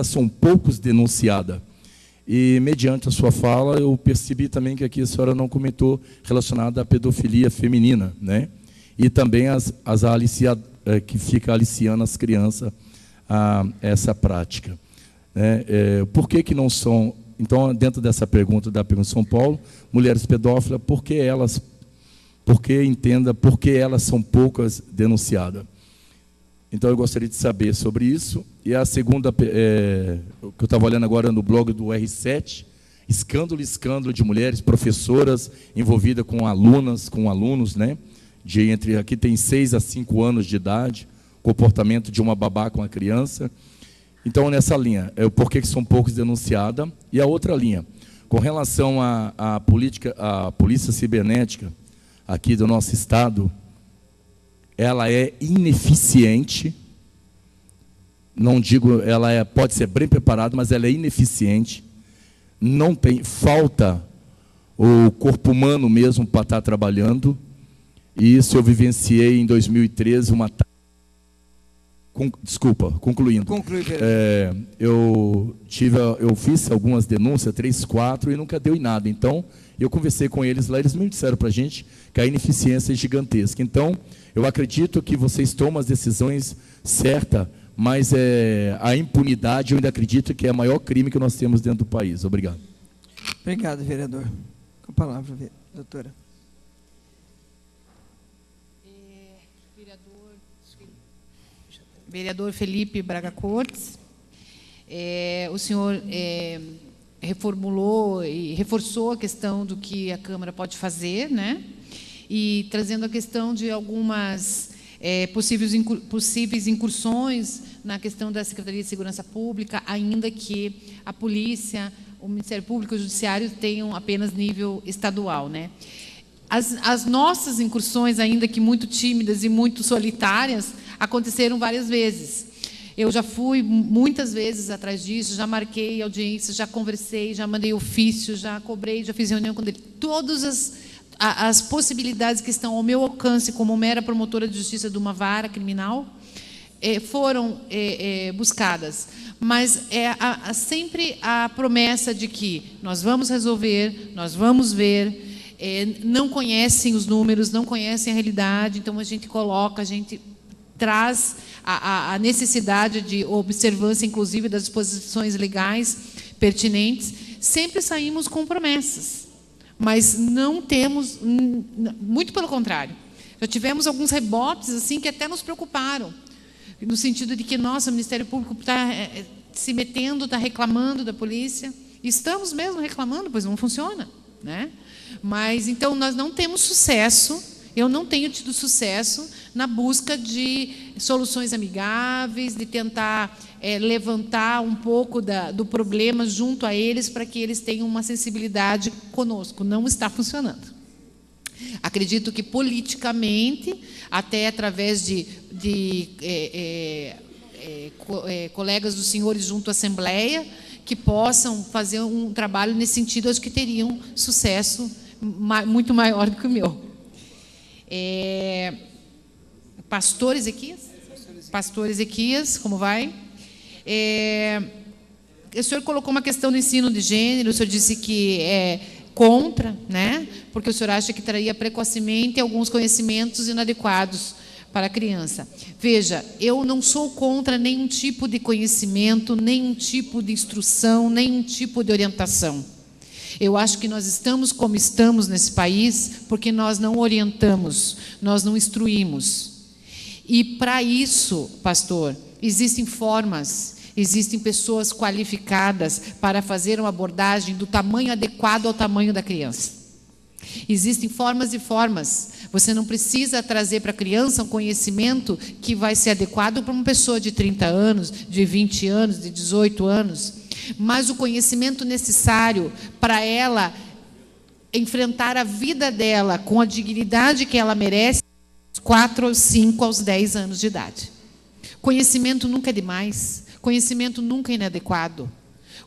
são poucos denunciadas. E, mediante a sua fala, eu percebi também que aqui a senhora não comentou relacionada à pedofilia feminina, né? E também que fica aliciando as crianças a essa prática. Por que não são... Então, dentro dessa pergunta da pergunta de São Paulo, mulheres pedófilas, por que elas são poucas denunciadas? Então, eu gostaria de saber sobre isso. E a segunda, que eu estava olhando agora no blog do R7, escândalo de mulheres professoras envolvidas com alunos, né? Aqui tem 6 a 5 anos de idade, comportamento de uma babá com a criança. Então, nessa linha, por que são poucos denunciadas? E a outra linha, com relação à polícia cibernética aqui do nosso estado, ela é ineficiente. Não digo, pode ser bem preparada, mas ela é ineficiente. Não tem, falta o corpo humano mesmo para estar trabalhando. E isso eu vivenciei em 2013 concluindo. Conclui, eu fiz algumas denúncias, 3, 4, e nunca deu em nada. Então, eu conversei com eles lá, eles me disseram para a gente que a ineficiência é gigantesca. Então, eu acredito que vocês tomam as decisões certas, mas a impunidade, eu ainda acredito que é o maior crime que nós temos dentro do país. Obrigado. Obrigado, vereador. Com a palavra, doutora. Vereador Felipe Braga Cortes, o senhor reformulou e reforçou a questão do que a Câmara pode fazer, né? E trazendo a questão de algumas possíveis incursões na questão da Secretaria de Segurança Pública, ainda que a polícia, o Ministério Público e o Judiciário tenham apenas nível estadual, né? As nossas incursões, ainda que muito tímidas e muito solitárias, aconteceram várias vezes. Eu já fui muitas vezes atrás disso, já marquei audiência, já conversei, já mandei ofício, já cobrei, já fiz reunião com ele. Todas as possibilidades que estão ao meu alcance como mera promotora de justiça de uma vara criminal foram buscadas. Mas sempre a promessa de que nós vamos resolver, nós vamos ver. Não conhecem os números, não conhecem a realidade, então a gente traz a necessidade de observância, inclusive, das disposições legais pertinentes. Sempre saímos com promessas, mas não temos, muito pelo contrário. Já tivemos alguns rebotes assim que até nos preocuparam, no sentido de que, nossa, o Ministério Público está se metendo, está reclamando da polícia. Estamos mesmo reclamando, pois não funciona, né? Mas, então, nós não temos sucesso Eu não tenho tido sucesso na busca de soluções amigáveis, de tentar levantar um pouco do problema junto a eles para que eles tenham uma sensibilidade conosco. Não está funcionando. Acredito que politicamente, até através de colegas dos senhores junto à Assembleia, que possam fazer um trabalho nesse sentido, acho que teriam sucesso muito maior do que o meu. Pastor Ezequias? Pastor Ezequias, como vai? O senhor colocou uma questão do ensino de gênero, o senhor disse que é contra, né? Porque o senhor acha que traria precocemente alguns conhecimentos inadequados para a criança. Veja, eu não sou contra nenhum tipo de conhecimento, nenhum tipo de instrução, nenhum tipo de orientação. Eu acho que nós estamos como estamos nesse país porque nós não orientamos, nós não instruímos. E para isso, pastor, existem formas, existem pessoas qualificadas para fazer uma abordagem do tamanho adequado ao tamanho da criança. Existem formas e formas. Você não precisa trazer para a criança um conhecimento que vai ser adequado para uma pessoa de 30 anos, de 20 anos, de 18 anos, mas o conhecimento necessário para ela enfrentar a vida dela com a dignidade que ela merece, aos 4, aos 5, aos 10 anos de idade. Conhecimento nunca é demais, conhecimento nunca é inadequado.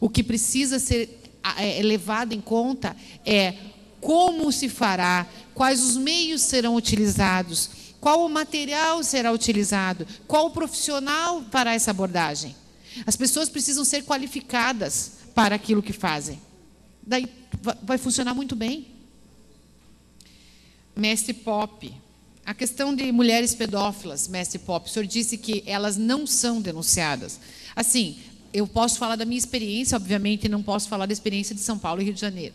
O que precisa ser levado em conta é como se fará, quais os meios serão utilizados, qual o material será utilizado, qual o profissional para essa abordagem. As pessoas precisam ser qualificadas para aquilo que fazem. Daí vai funcionar muito bem. Mestre Pop, a questão de mulheres pedófilas, mestre Pop, o senhor disse que elas não são denunciadas. Assim, eu posso falar da minha experiência, obviamente não posso falar da experiência de São Paulo e Rio de Janeiro.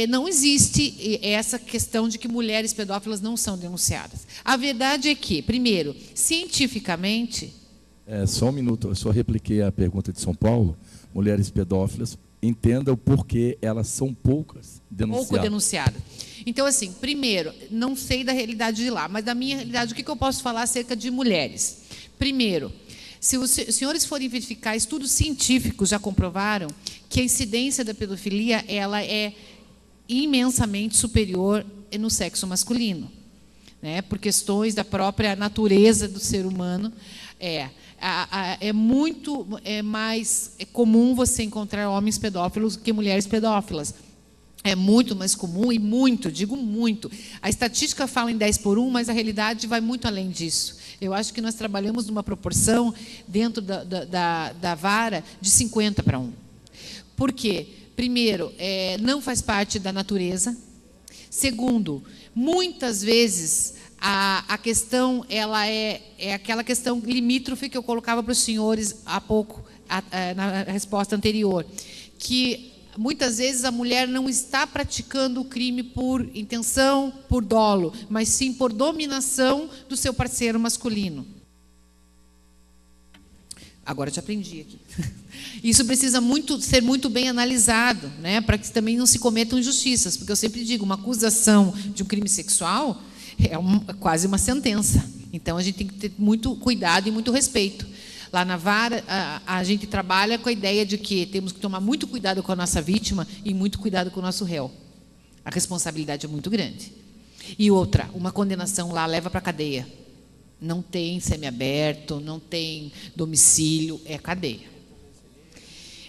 Não existe essa questão de que mulheres pedófilas não são denunciadas. A verdade é que, primeiro, cientificamente... Só um minuto, eu só repliquei a pergunta de São Paulo. Mulheres pedófilas, entenda o porquê elas são poucas denunciadas. Pouco denunciadas. Então, assim, primeiro, não sei da realidade de lá, mas da minha realidade, o que eu posso falar acerca de mulheres? Primeiro, se os senhores forem verificar, estudos científicos já comprovaram que a incidência da pedofilia ela é imensamente superior no sexo masculino, né? Por questões da própria natureza do ser humano. É muito mais comum você encontrar homens pedófilos que mulheres pedófilas. É muito mais comum e muito, digo muito. A estatística fala em 10 por 1, mas a realidade vai muito além disso. Eu acho que nós trabalhamos numa proporção dentro da vara de 50 para 1. Por quê? Primeiro, não faz parte da natureza. Segundo, muitas vezes a questão ela é aquela questão limítrofe que eu colocava para os senhores há pouco, na resposta anterior, que muitas vezes a mulher não está praticando o crime por intenção, por dolo, mas sim por dominação do seu parceiro masculino. Agora eu te aprendi aqui. Isso precisa ser muito bem analisado, né, para que também não se cometam injustiças, porque eu sempre digo, uma acusação de um crime sexual é quase uma sentença. Então, a gente tem que ter muito cuidado e muito respeito. Lá na vara, a gente trabalha com a ideia de que temos que tomar muito cuidado com a nossa vítima e muito cuidado com o nosso réu. A responsabilidade é muito grande. E outra, uma condenação lá leva para a cadeia. Não tem semiaberto, não tem domicílio, é cadeia.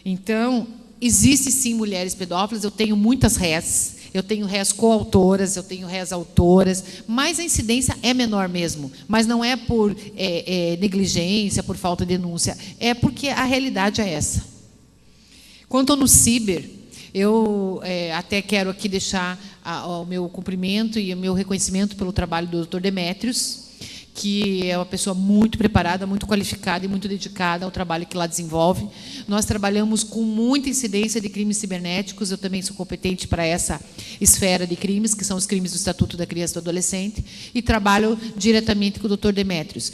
Então, existem sim mulheres pedófilas, eu tenho muitas rés, eu tenho rés coautoras, eu tenho rés autoras, mas a incidência é menor mesmo. Mas não é por negligência, por falta de denúncia, é porque a realidade é essa. Quanto no ciber, eu até quero aqui deixar o meu cumprimento e o meu reconhecimento pelo trabalho do Dr. Demétrios, que é uma pessoa muito preparada, muito qualificada e muito dedicada ao trabalho que lá desenvolve. Nós trabalhamos com muita incidência de crimes cibernéticos, eu também sou competente para essa esfera de crimes, que são os crimes do Estatuto da Criança e do Adolescente, e trabalho diretamente com o Dr. Demétrios.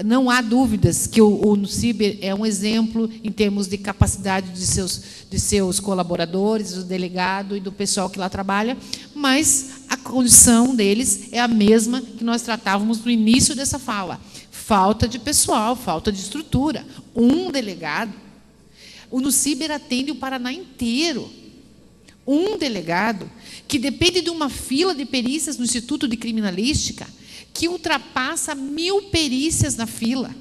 não há dúvidas que o NUCIBER é um exemplo em termos de capacidade de seus colaboradores, do delegado e do pessoal que lá trabalha, mas a condição deles é a mesma que nós tratávamos no início dessa fala. Falta de pessoal, falta de estrutura. Um delegado. O NUCIBER atende o Paraná inteiro. Um delegado que depende de uma fila de perícias no Instituto de Criminalística que ultrapassa 1000 perícias na fila.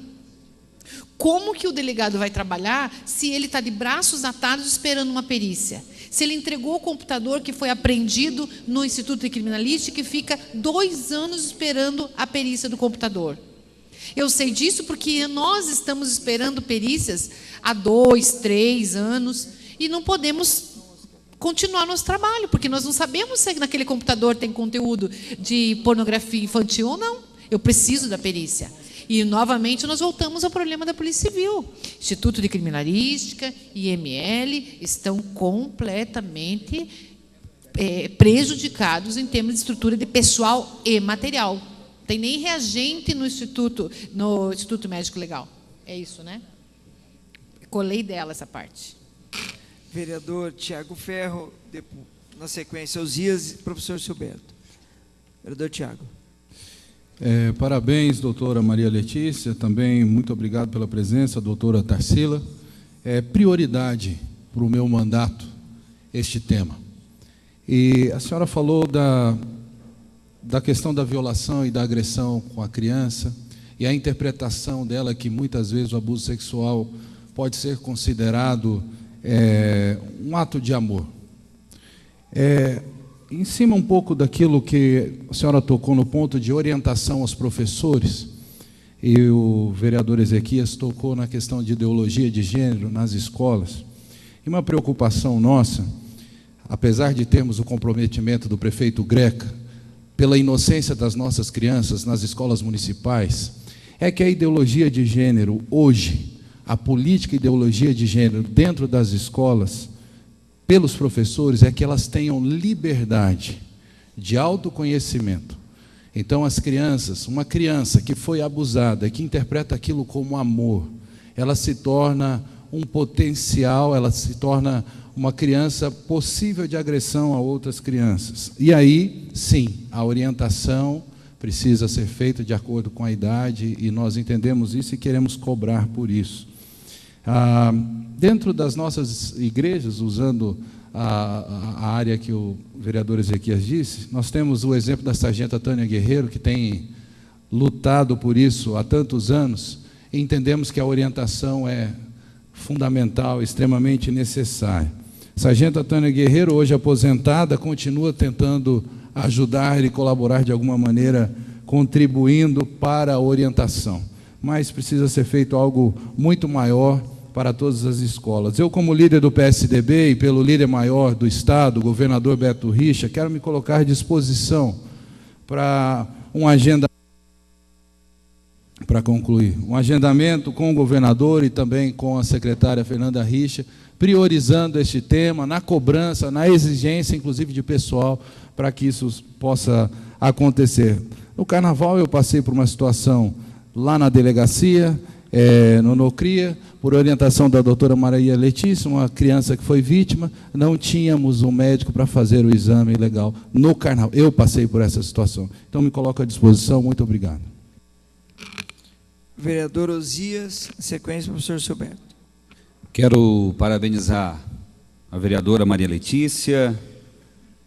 Como que o delegado vai trabalhar se ele está de braços atados esperando uma perícia? Se ele entregou o computador que foi apreendido no Instituto de Criminalística e fica 2 anos esperando a perícia do computador? Eu sei disso porque nós estamos esperando perícias há 2, 3 anos e não podemos continuar nosso trabalho, porque nós não sabemos se naquele computador tem conteúdo de pornografia infantil ou não. Eu preciso da perícia. E, novamente, nós voltamos ao problema da Polícia Civil. Instituto de Criminalística, IML, estão completamente prejudicados em termos de estrutura de pessoal e material. Não tem nem reagente no Instituto Médico Legal. É isso, né? Colei dela essa parte. Vereador Tiago Ferro, na sequência, Osias e professor Silberto. Vereador Tiago. Parabéns, doutora Maria Letícia, também muito obrigado pela presença, doutora Tarsila. É prioridade para o meu mandato este tema. E a senhora falou da questão da violação e da agressão com a criança e a interpretação dela que muitas vezes o abuso sexual pode ser considerado um ato de amor. Em cima um pouco daquilo que a senhora tocou no ponto de orientação aos professores, e o vereador Ezequias tocou na questão de ideologia de gênero nas escolas, e uma preocupação nossa, apesar de termos o comprometimento do prefeito Greca, pela inocência das nossas crianças nas escolas municipais, é que a ideologia de gênero hoje, a política e ideologia de gênero dentro das escolas, pelos professores, é que elas tenham liberdade de autoconhecimento. Então, as crianças, uma criança que foi abusada, que interpreta aquilo como amor, ela se torna um potencial, ela se torna uma criança possível de agressão a outras crianças. E aí, sim, a orientação precisa ser feita de acordo com a idade, e nós entendemos isso e queremos cobrar por isso. Dentro das nossas igrejas, usando a área que o vereador Ezequias disse, nós temos o exemplo da sargenta Tânia Guerreiro, que tem lutado por isso há tantos anos, e entendemos que a orientação é fundamental, extremamente necessária. Sargenta Tânia Guerreiro, hoje aposentada, continua tentando ajudar e colaborar de alguma maneira, contribuindo para a orientação. Mas precisa ser feito algo muito maior para todas as escolas. Eu, como líder do PSDB e pelo líder maior do Estado, o governador Beto Richa, quero me colocar à disposição para para concluir, um agendamento com o governador e também com a secretária Fernanda Richa, priorizando este tema, na cobrança, na exigência, inclusive de pessoal, para que isso possa acontecer. No Carnaval eu passei por uma situação lá na delegacia, no NOCRIA, por orientação da doutora Maria Letícia, uma criança que foi vítima, não tínhamos um médico para fazer o exame legal no Carnaval. Eu passei por essa situação. Então, me coloco à disposição. Muito obrigado. Vereador Osias, sequência, professor Silberto. Quero parabenizar a vereadora Maria Letícia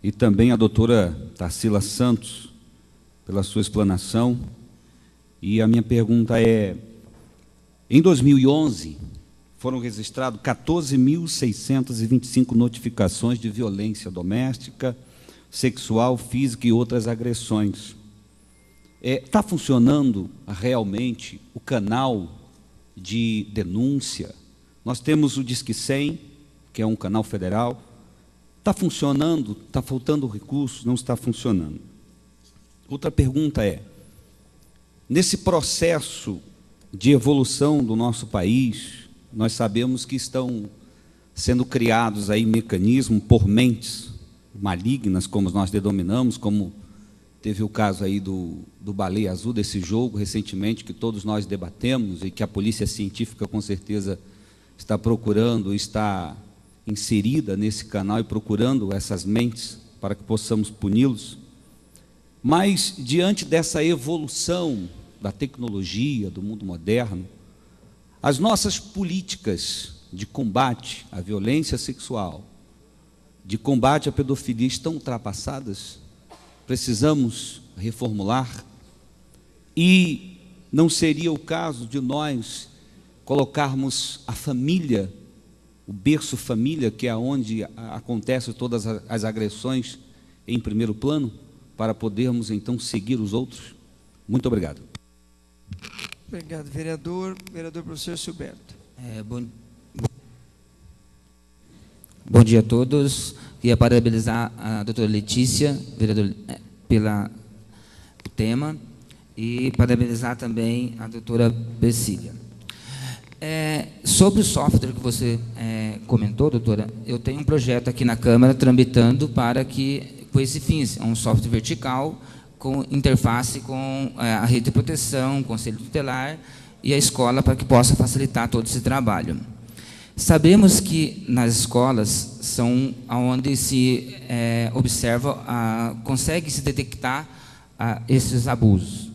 e também a doutora Tarsila Santos pela sua explanação. E a minha pergunta é: em 2011, foram registradas 14.625 notificações de violência doméstica, sexual, física e outras agressões. Está funcionando realmente o canal de denúncia? Nós temos o Disque 100, que é um canal federal. Está funcionando? Está faltando recursos? Não está funcionando. Outra pergunta é: nesse processo de evolução do nosso país, nós sabemos que estão sendo criados aí mecanismos por mentes malignas, como nós denominamos, como Teve o caso aí do Baleia Azul, desse jogo, recentemente, que todos nós debatemos e que a polícia científica, com certeza, está procurando, está inserida nesse canal e procurando essas mentes para que possamos puni-los. Mas, diante dessa evolução da tecnologia, do mundo moderno, as nossas políticas de combate à violência sexual, de combate à pedofilia estão ultrapassadas. Precisamos reformular. E não seria o caso de nós colocarmos a família, o berço família, que é onde acontecem todas as agressões, em primeiro plano, para podermos então seguir os outros? Muito obrigado. Obrigado, vereador. Vereador professor Silberto. Bom dia a todos. Queria parabenizar a doutora Letícia, vereador, pelo tema, e parabenizar também a doutora Becília. Sobre o software que você comentou, doutora, eu tenho um projeto aqui na Câmara tramitando para que, com esse fim, é um software vertical, com interface com a rede de proteção, o Conselho Tutelar e a escola, para que possa facilitar todo esse trabalho. Sabemos que nas escolas são onde se observa, consegue se detectar esses abusos.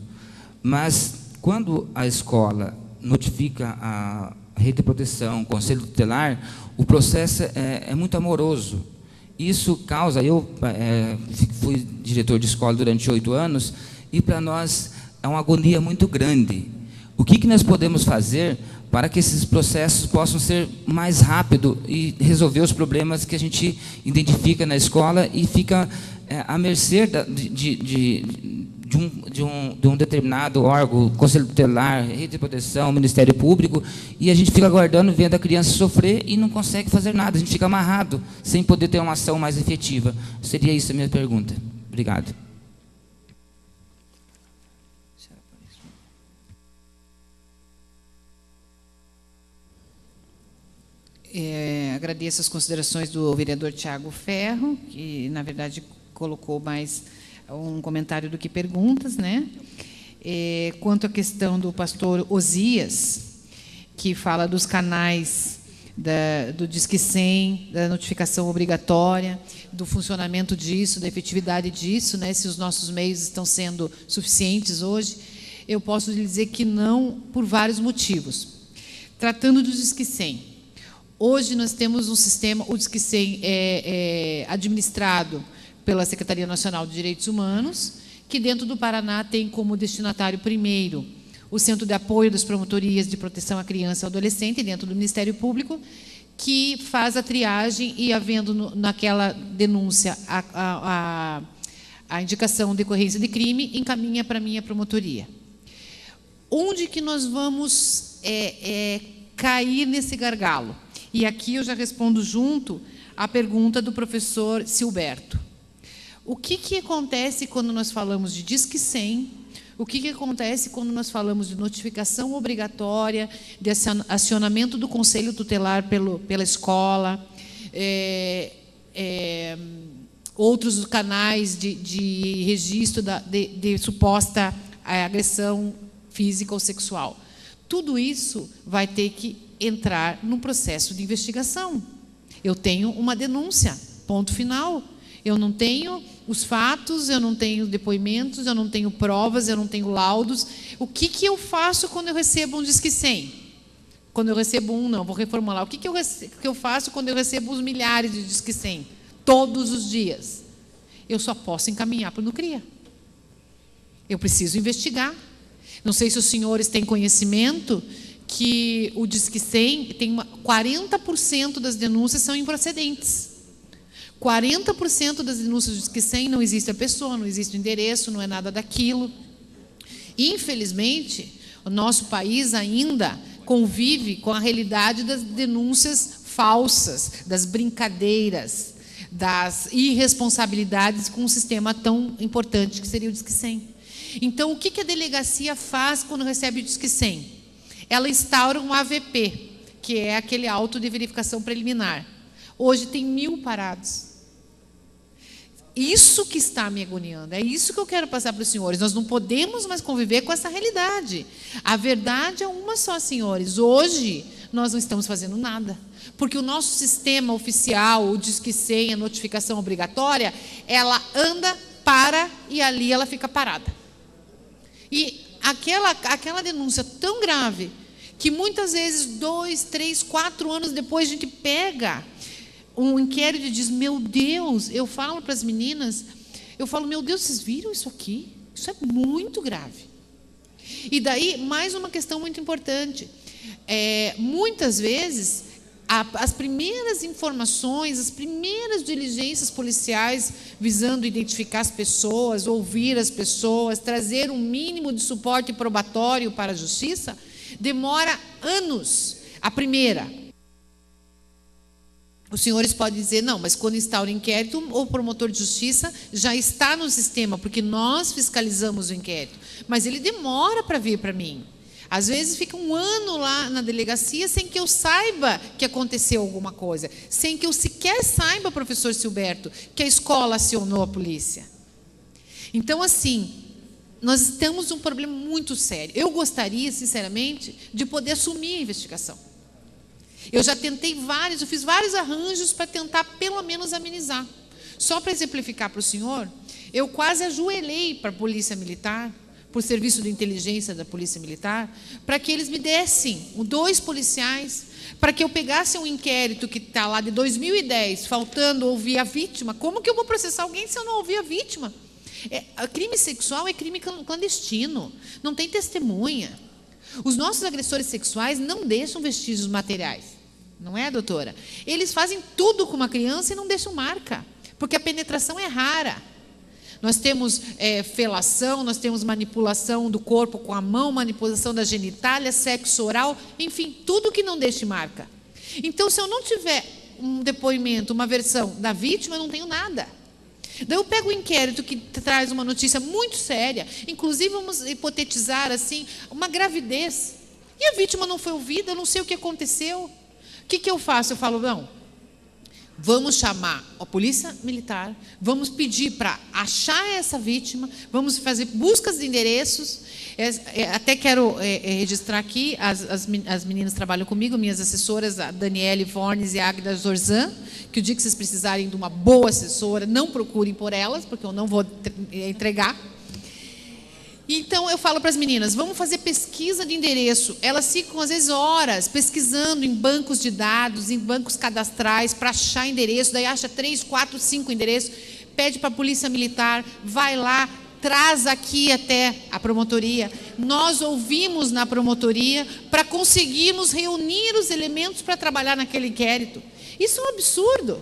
Mas, quando a escola notifica a rede de proteção, o Conselho Tutelar, o processo é muito amoroso. Isso causa, eu fui diretor de escola durante 8 anos, e para nós é uma agonia muito grande. O que nós podemos fazer para que esses processos possam ser mais rápidos e resolver os problemas que a gente identifica na escola e fica à mercê de um determinado órgão, Conselho Tutelar, Rede de Proteção, Ministério Público, e a gente fica aguardando, vendo a criança sofrer e não consegue fazer nada, a gente fica amarrado, sem poder ter uma ação mais efetiva. Seria isso a minha pergunta. Obrigado. Agradeço as considerações do vereador Tiago Ferro, que, na verdade, colocou mais um comentário do que perguntas, né? Quanto à questão do pastor Osias, que fala dos canais do Disque 100, da notificação obrigatória, do funcionamento disso, da efetividade disso, né? Se os nossos meios estão sendo suficientes hoje, eu posso lhe dizer que não, por vários motivos. Tratando do Disque 100, hoje nós temos um sistema, o Disque 100 é administrado pela Secretaria Nacional de Direitos Humanos, que dentro do Paraná tem como destinatário primeiro o Centro de Apoio das Promotorias de Proteção à Criança e ao Adolescente, dentro do Ministério Público, que faz a triagem e, havendo naquela denúncia a indicação de ocorrência de crime, encaminha para a minha promotoria. Onde que nós vamos cair nesse gargalo? E aqui eu já respondo junto à pergunta do professor Silberto. O que acontece quando nós falamos de Disque 100? O que acontece quando nós falamos de notificação obrigatória, de acionamento do Conselho Tutelar pela escola, outros canais de registro de suposta agressão física ou sexual? Tudo isso vai ter que entrar num processo de investigação. Eu tenho uma denúncia, ponto final. Eu não tenho os fatos, eu não tenho depoimentos, eu não tenho provas, eu não tenho laudos. O que eu faço quando eu recebo um Disque 100? Quando eu recebo não, vou reformular. O que eu faço quando eu recebo os milhares de Disque 100? Todos os dias. Eu só posso encaminhar para o NUCRIA. Eu preciso investigar. Não sei se os senhores têm conhecimento que o Disque 100 tem 40% das denúncias são improcedentes. 40% das denúncias do Disque 100 não existe a pessoa, não existe o endereço, não é nada daquilo. Infelizmente, o nosso país ainda convive com a realidade das denúncias falsas, das brincadeiras, das irresponsabilidades com um sistema tão importante que seria o Disque 100. Então, o que a delegacia faz quando recebe o Disque 100? Ela instaura um AVP, que é aquele auto de verificação preliminar. Hoje tem 1000 parados. Isso que está me agoniando, é isso que eu quero passar para os senhores. Nós não podemos mais conviver com essa realidade. A verdade é uma só, senhores. Hoje, nós não estamos fazendo nada. Porque o nosso sistema oficial, o Disque 100, a notificação obrigatória, ela anda, para e ali ela fica parada. E aquela denúncia tão grave, que muitas vezes 2, 3, 4 anos depois a gente pega um inquérito e diz, meu Deus, eu falo para as meninas, eu falo, meu Deus, vocês viram isso aqui? Isso é muito grave. E daí, mais uma questão muito importante. Muitas vezes, as primeiras informações, as primeiras diligências policiais visando identificar as pessoas, ouvir as pessoas, trazer um mínimo de suporte probatório para a justiça, demora anos. A primeira. Os senhores podem dizer, não, mas quando instaura o inquérito, o promotor de justiça já está no sistema, porque nós fiscalizamos o inquérito. Mas ele demora para vir para mim. Às vezes fica um ano lá na delegacia sem que eu saiba que aconteceu alguma coisa, sem que eu sequer saiba, professor Silberto, que a escola acionou a polícia. Então, assim, nós temos um problema muito sério. Eu gostaria, sinceramente, de poder assumir a investigação. Eu já tentei eu fiz vários arranjos para tentar, pelo menos, amenizar. Só para exemplificar para o senhor, eu quase ajoelhei para a Polícia Militar, para o Serviço de Inteligência da Polícia Militar, para que eles me dessem 2 policiais, para que eu pegasse um inquérito que está lá de 2010, faltando ouvir a vítima. Como que eu vou processar alguém se eu não ouvir a vítima? Crime sexual é crime clandestino, não tem testemunha. Os nossos agressores sexuais não deixam vestígios materiais, não é, doutora? Eles fazem tudo com uma criança e não deixam marca, porque a penetração é rara. Nós temos felação, nós temos manipulação do corpo com a mão, manipulação da genitália, sexo oral, enfim, tudo que não deixe marca. Então, se eu não tiver um depoimento, uma versão da vítima, eu não tenho nada. Daí eu pego o inquérito que traz uma notícia muito séria, inclusive vamos hipotetizar assim, uma gravidez, e a vítima não foi ouvida, eu não sei o que aconteceu. O que eu faço? Eu falo, não, vamos chamar a Polícia Militar, vamos pedir para achar essa vítima, vamos fazer buscas de endereços. Até quero registrar aqui, as meninas trabalham comigo, minhas assessoras, a Daniele Fornes e a Agda Zorzan, que o dia que vocês precisarem de uma boa assessora, não procurem por elas, porque eu não vou entregar. Então, eu falo para as meninas, vamos fazer pesquisa de endereço. Elas ficam, às vezes, horas pesquisando em bancos de dados, em bancos cadastrais, para achar endereço, daí acha 3, 4, 5 endereços, pede para a Polícia Militar, vai lá, traz aqui até a promotoria. Nós ouvimos na promotoria para conseguirmos reunir os elementos para trabalhar naquele inquérito. Isso é um absurdo.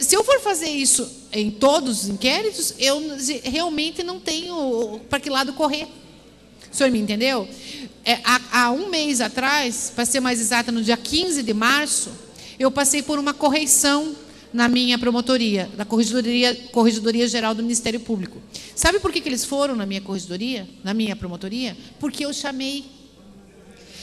Se eu for fazer isso em todos os inquéritos, eu realmente não tenho para que lado correr. O senhor me entendeu? Há um mês atrás, para ser mais exata, no dia 15 de março, eu passei por uma correição na minha promotoria, da Corregedoria Geral do Ministério Público. Sabe por que eles foram na minha corregedoria, na minha promotoria? Porque eu chamei.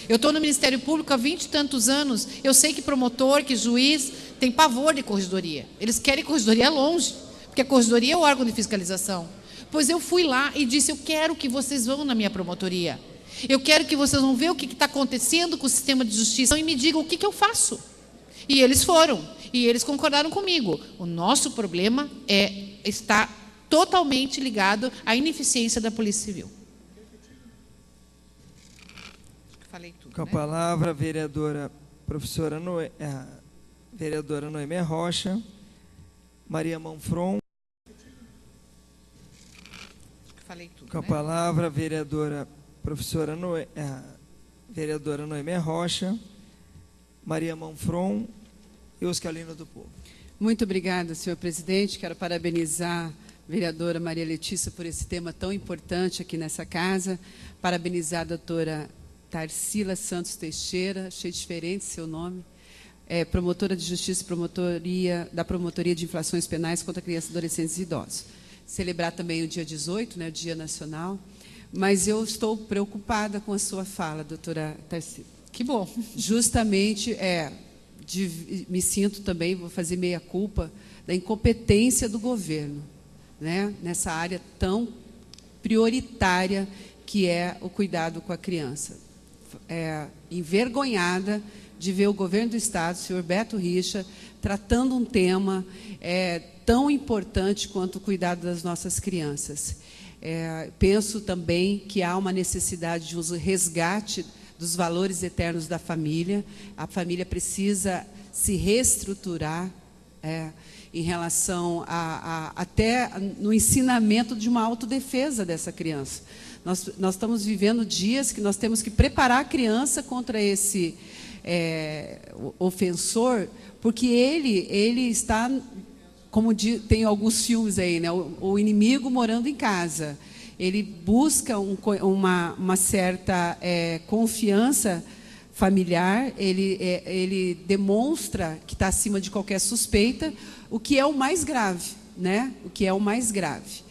Eu estou no Ministério Público há 20 e tantos anos, eu sei que promotor, que juiz, tem pavor de corregedoria. Eles querem corregedoria longe, porque a corregedoria é o órgão de fiscalização. Pois eu fui lá e disse, eu quero que vocês vão na minha promotoria. Eu quero que vocês vão ver o que está acontecendo com o sistema de justiça e me digam o que eu faço. E eles foram, e eles concordaram comigo. O nosso problema está totalmente ligado à ineficiência da Polícia Civil. Falei tudo, com a palavra, a vereadora professora vereadora Noemi Rocha, Maria Manfron. Falei tudo, com a palavra, a vereadora professora vereadora Noemi Rocha, Maria Manfron e Oscalina do Povo. Muito obrigada, senhor presidente. Quero parabenizar a vereadora Maria Letícia por esse tema tão importante aqui nessa casa. Parabenizar a doutora Tarsila Santos Teixeira, achei diferente seu nome, promotora de Justiça da Promotoria de Infrações Penais contra Crianças, Adolescentes e Idosos. Celebrar também o dia 18, né, o Dia Nacional, mas eu estou preocupada com a sua fala, doutora Tarsila. Que bom. Justamente, me sinto também, vou fazer meia-culpa, da incompetência do governo, né, nessa área tão prioritária que é o cuidado com a criança. Envergonhada de ver o governo do Estado, o senhor Beto Richa, tratando um tema tão importante quanto o cuidado das nossas crianças. Penso também que há uma necessidade de um resgate dos valores eternos da família. A família precisa se reestruturar em relação até no ensinamento de uma autodefesa dessa criança. Nós estamos vivendo dias que nós temos que preparar a criança contra esse ofensor, porque ele está, como tem alguns filmes aí, né, o inimigo morando em casa. Ele busca uma certa confiança familiar, ele demonstra que está acima de qualquer suspeita, o que é o mais grave, né? O que é o mais grave.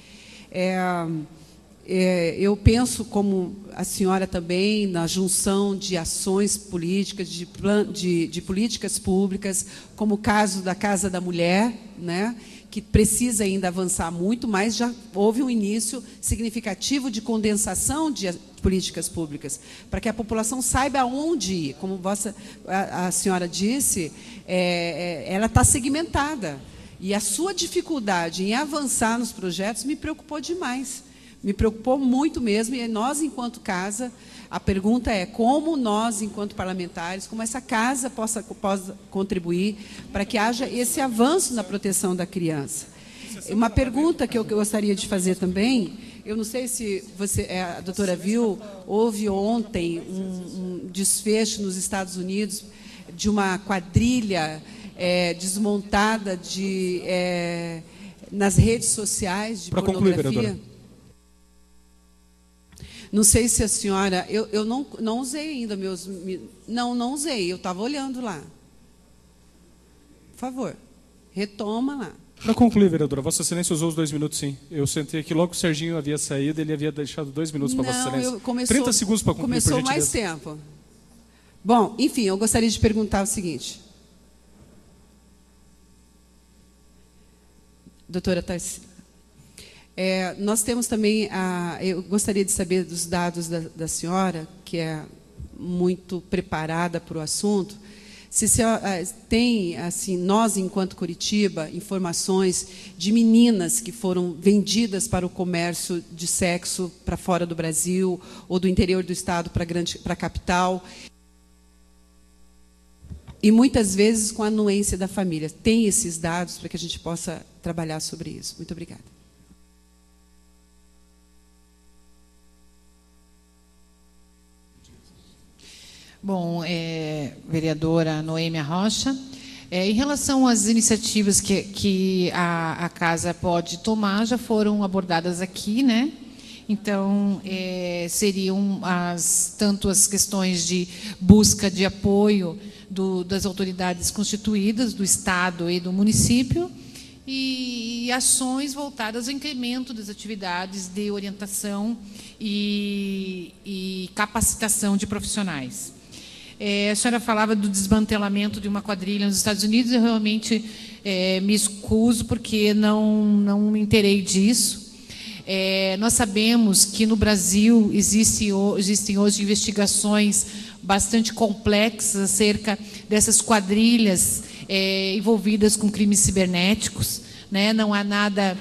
Eu penso, como a senhora também, na junção de ações políticas, de políticas públicas, como o caso da Casa da Mulher, né, que precisa ainda avançar muito, mas já houve um início significativo de condensação de políticas públicas, para que a população saiba aonde ir. Como a senhora disse, ela está segmentada. E a sua dificuldade em avançar nos projetos me preocupou demais. Me preocupou muito mesmo, e nós, enquanto casa, a pergunta é como nós, enquanto parlamentares, como essa casa possa contribuir para que haja esse avanço na proteção da criança. Uma pergunta que eu gostaria de fazer também, eu não sei se a doutora viu, houve ontem um desfecho nos Estados Unidos de uma quadrilha desmontada nas redes sociais de pornografia. Para concluir, vereadora. Não sei se a senhora... Eu não usei ainda meus... Não usei, eu estava olhando lá. Por favor, retoma lá. Para concluir, vereadora, Vossa Excelência usou os 2 minutos, sim. Eu sentei aqui, logo que o Serginho havia saído, ele havia deixado 2 minutos para Vossa Excelência. 30 segundos para concluir, por gentileza. Começou mais tempo. Bom, enfim, eu gostaria de perguntar o seguinte. Doutora Tarsila. Nós temos também, eu gostaria de saber dos dados da senhora, que é muito preparada para o assunto, se a senhora tem, assim, nós, enquanto Curitiba, informações de meninas que foram vendidas para o comércio de sexo para fora do Brasil, ou do interior do estado para a capital, e muitas vezes com a anuência da família. Tem esses dados para que a gente possa trabalhar sobre isso. Muito obrigada. Bom, vereadora Noêmia Rocha, em relação às iniciativas que a casa pode tomar, já foram abordadas aqui, né? Então, seriam tanto as questões de busca de apoio das autoridades constituídas, do Estado e do município, e ações voltadas ao incremento das atividades de orientação e capacitação de profissionais. A senhora falava do desmantelamento de uma quadrilha nos Estados Unidos. Eu realmente me excuso porque não me inteirei disso. Nós sabemos que no Brasil existem hoje investigações bastante complexas acerca dessas quadrilhas envolvidas com crimes cibernéticos, né? Não há nada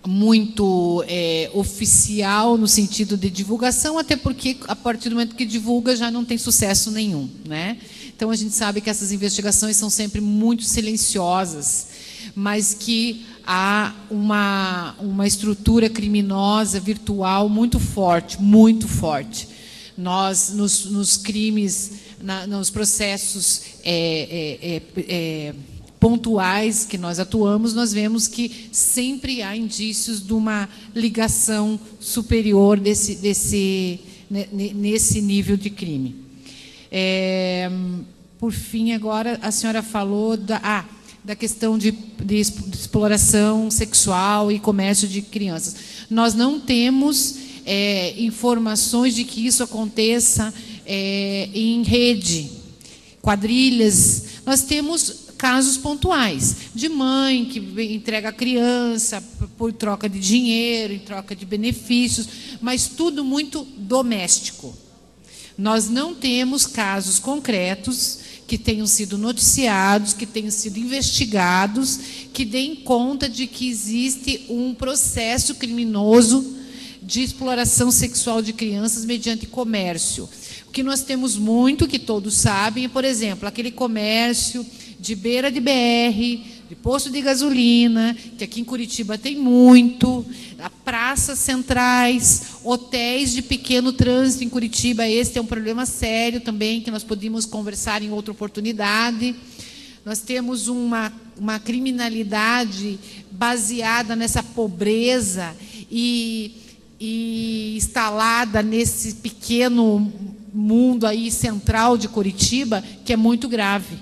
muito oficial no sentido de divulgação, até porque a partir do momento que divulga já não tem sucesso nenhum, né? Então a gente sabe que essas investigações são sempre muito silenciosas, mas que há uma estrutura criminosa virtual muito forte, muito forte. Nós nos crimes, nos processos pontuais que nós atuamos, nós vemos que sempre há indícios de uma ligação superior nesse nível de crime. Por fim, agora, a senhora falou da questão de exploração sexual e comércio de crianças. Nós não temos informações de que isso aconteça em rede. Quadrilhas nós temos casos pontuais de mãe que entrega a criança por troca de dinheiro, em troca de benefícios, mas tudo muito doméstico. Nós não temos casos concretos que tenham sido noticiados, que tenham sido investigados, que deem conta de que existe um processo criminoso de exploração sexual de crianças mediante comércio. O que nós temos muito, que todos sabem, é, por exemplo, aquele comércio de beira de BR, de posto de gasolina, que aqui em Curitiba tem muito, praças centrais, hotéis de pequeno trânsito em Curitiba. Esse é um problema sério também, que nós podíamos conversar em outra oportunidade. Nós temos uma criminalidade baseada nessa pobreza e instalada nesse pequeno mundo aí central de Curitiba, que é muito grave,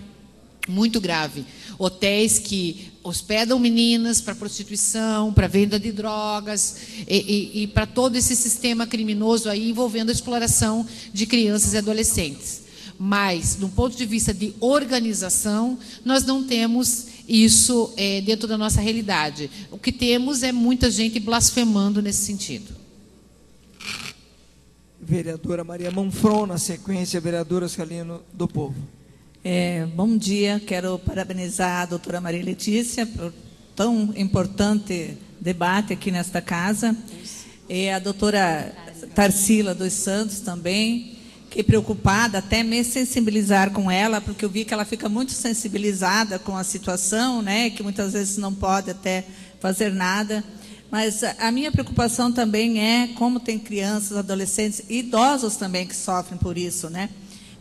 muito grave. Hotéis que hospedam meninas para prostituição, para venda de drogas e para todo esse sistema criminoso aí envolvendo a exploração de crianças e adolescentes. Mas, do ponto de vista de organização, nós não temos isso dentro da nossa realidade. O que temos é muita gente blasfemando nesse sentido. Vereadora Maria Monfron, na sequência, vereadora Oscalino do Povo. Bom dia, quero parabenizar a doutora Maria Letícia por tão importante debate aqui nesta casa. E a doutora Tarsila dos Santos também, fiquei preocupada, até me sensibilizar com ela, porque eu vi que ela fica muito sensibilizada com a situação, né, que muitas vezes não pode até fazer nada. Mas a minha preocupação também é como tem crianças, adolescentes e idosos também que sofrem por isso, né?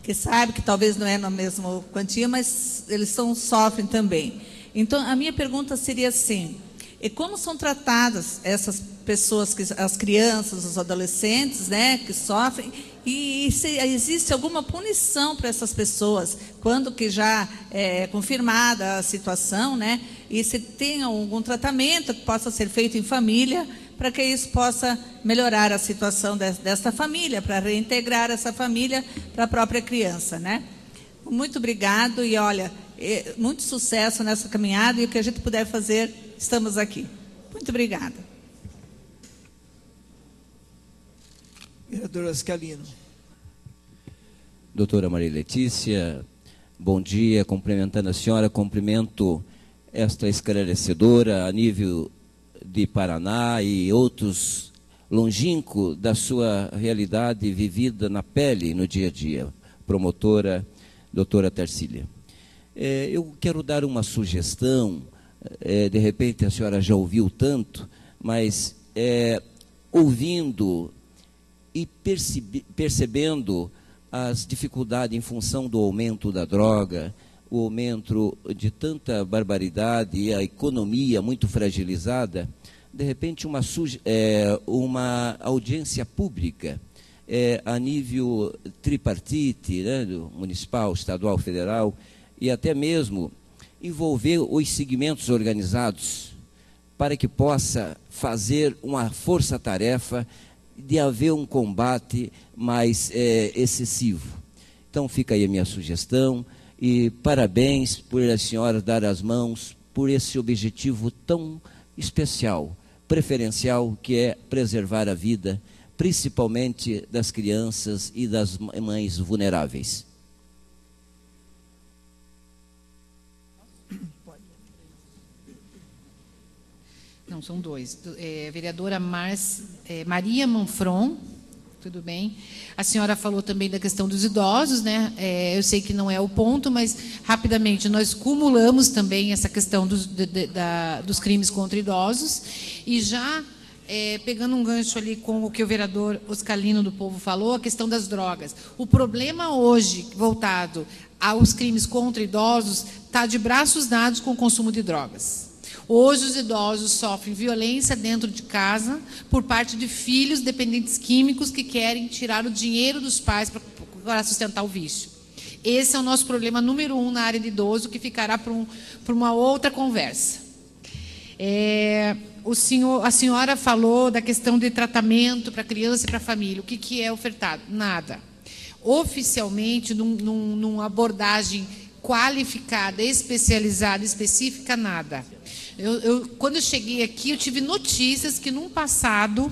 Que sabe que talvez não é na mesma quantia, mas eles sofrem também. Então, a minha pergunta seria assim, e como são tratadas essas pessoas, as crianças, os adolescentes, né, que sofrem, e se existe alguma punição para essas pessoas, quando que já é confirmada a situação, né, e se tem algum tratamento que possa ser feito em família, para que isso possa melhorar a situação desta família, para reintegrar essa família para a própria criança, né? Muito obrigado e, olha, muito sucesso nessa caminhada e o que a gente puder fazer, estamos aqui. Muito obrigada. Vereadora Oscalino. Doutora Maria Letícia, bom dia, cumprimentando a senhora, cumprimento esta esclarecedora a nível de Paraná e outros longínquos da sua realidade vivida na pele no dia a dia, promotora doutora Tarsila. Eu quero dar uma sugestão, de repente a senhora já ouviu tanto, mas ouvindo e percebendo as dificuldades em função do aumento da droga, o aumento de tanta barbaridade e a economia muito fragilizada, de repente uma audiência pública a nível tripartite, né, municipal, estadual, federal, e até mesmo envolver os segmentos organizados para que possa fazer uma força-tarefa de haver um combate mais excessivo. Então fica aí a minha sugestão e parabéns por a senhora dar as mãos por esse objetivo tão especial, preferencial, que é preservar a vida, principalmente das crianças e das mães vulneráveis. Não, são dois. Vereadora Maria Monfron, tudo bem. A senhora falou também da questão dos idosos, né? Eu sei que não é o ponto, mas rapidamente nós cumulamos também essa questão dos crimes contra idosos e já pegando um gancho ali com o que o vereador Oscalino do Povo falou, a questão das drogas. O problema hoje voltado aos crimes contra idosos está de braços dados com o consumo de drogas. Hoje os idosos sofrem violência dentro de casa por parte de filhos dependentes químicos que querem tirar o dinheiro dos pais para sustentar o vício. Esse é o nosso problema número 1 na área de idoso, que ficará para uma outra conversa. A senhora falou da questão de tratamento para criança e para família. O que é ofertado? Nada. Oficialmente, numa abordagem qualificada, especializada, específica, nada. Quando eu cheguei aqui, eu tive notícias que no passado,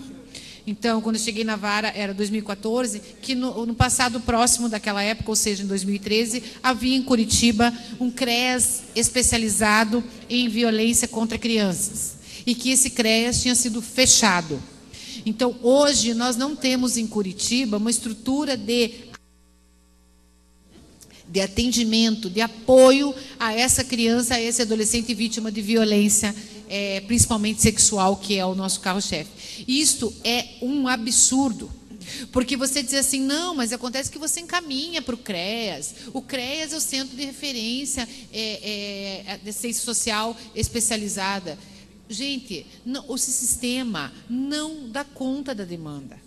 então, quando eu cheguei na vara, era 2014, que no passado próximo daquela época, ou seja, em 2013, havia em Curitiba um CREAS especializado em violência contra crianças. E que esse CREAS tinha sido fechado. Então, hoje, nós não temos em Curitiba uma estrutura de atendimento, de apoio a essa criança, a esse adolescente vítima de violência, principalmente sexual, que é o nosso carro-chefe. Isto é um absurdo, porque você diz assim, não, mas acontece que você encaminha para o CREAS. O CREAS é o centro de referência de assistência social especializada. Gente, o sistema não dá conta da demanda.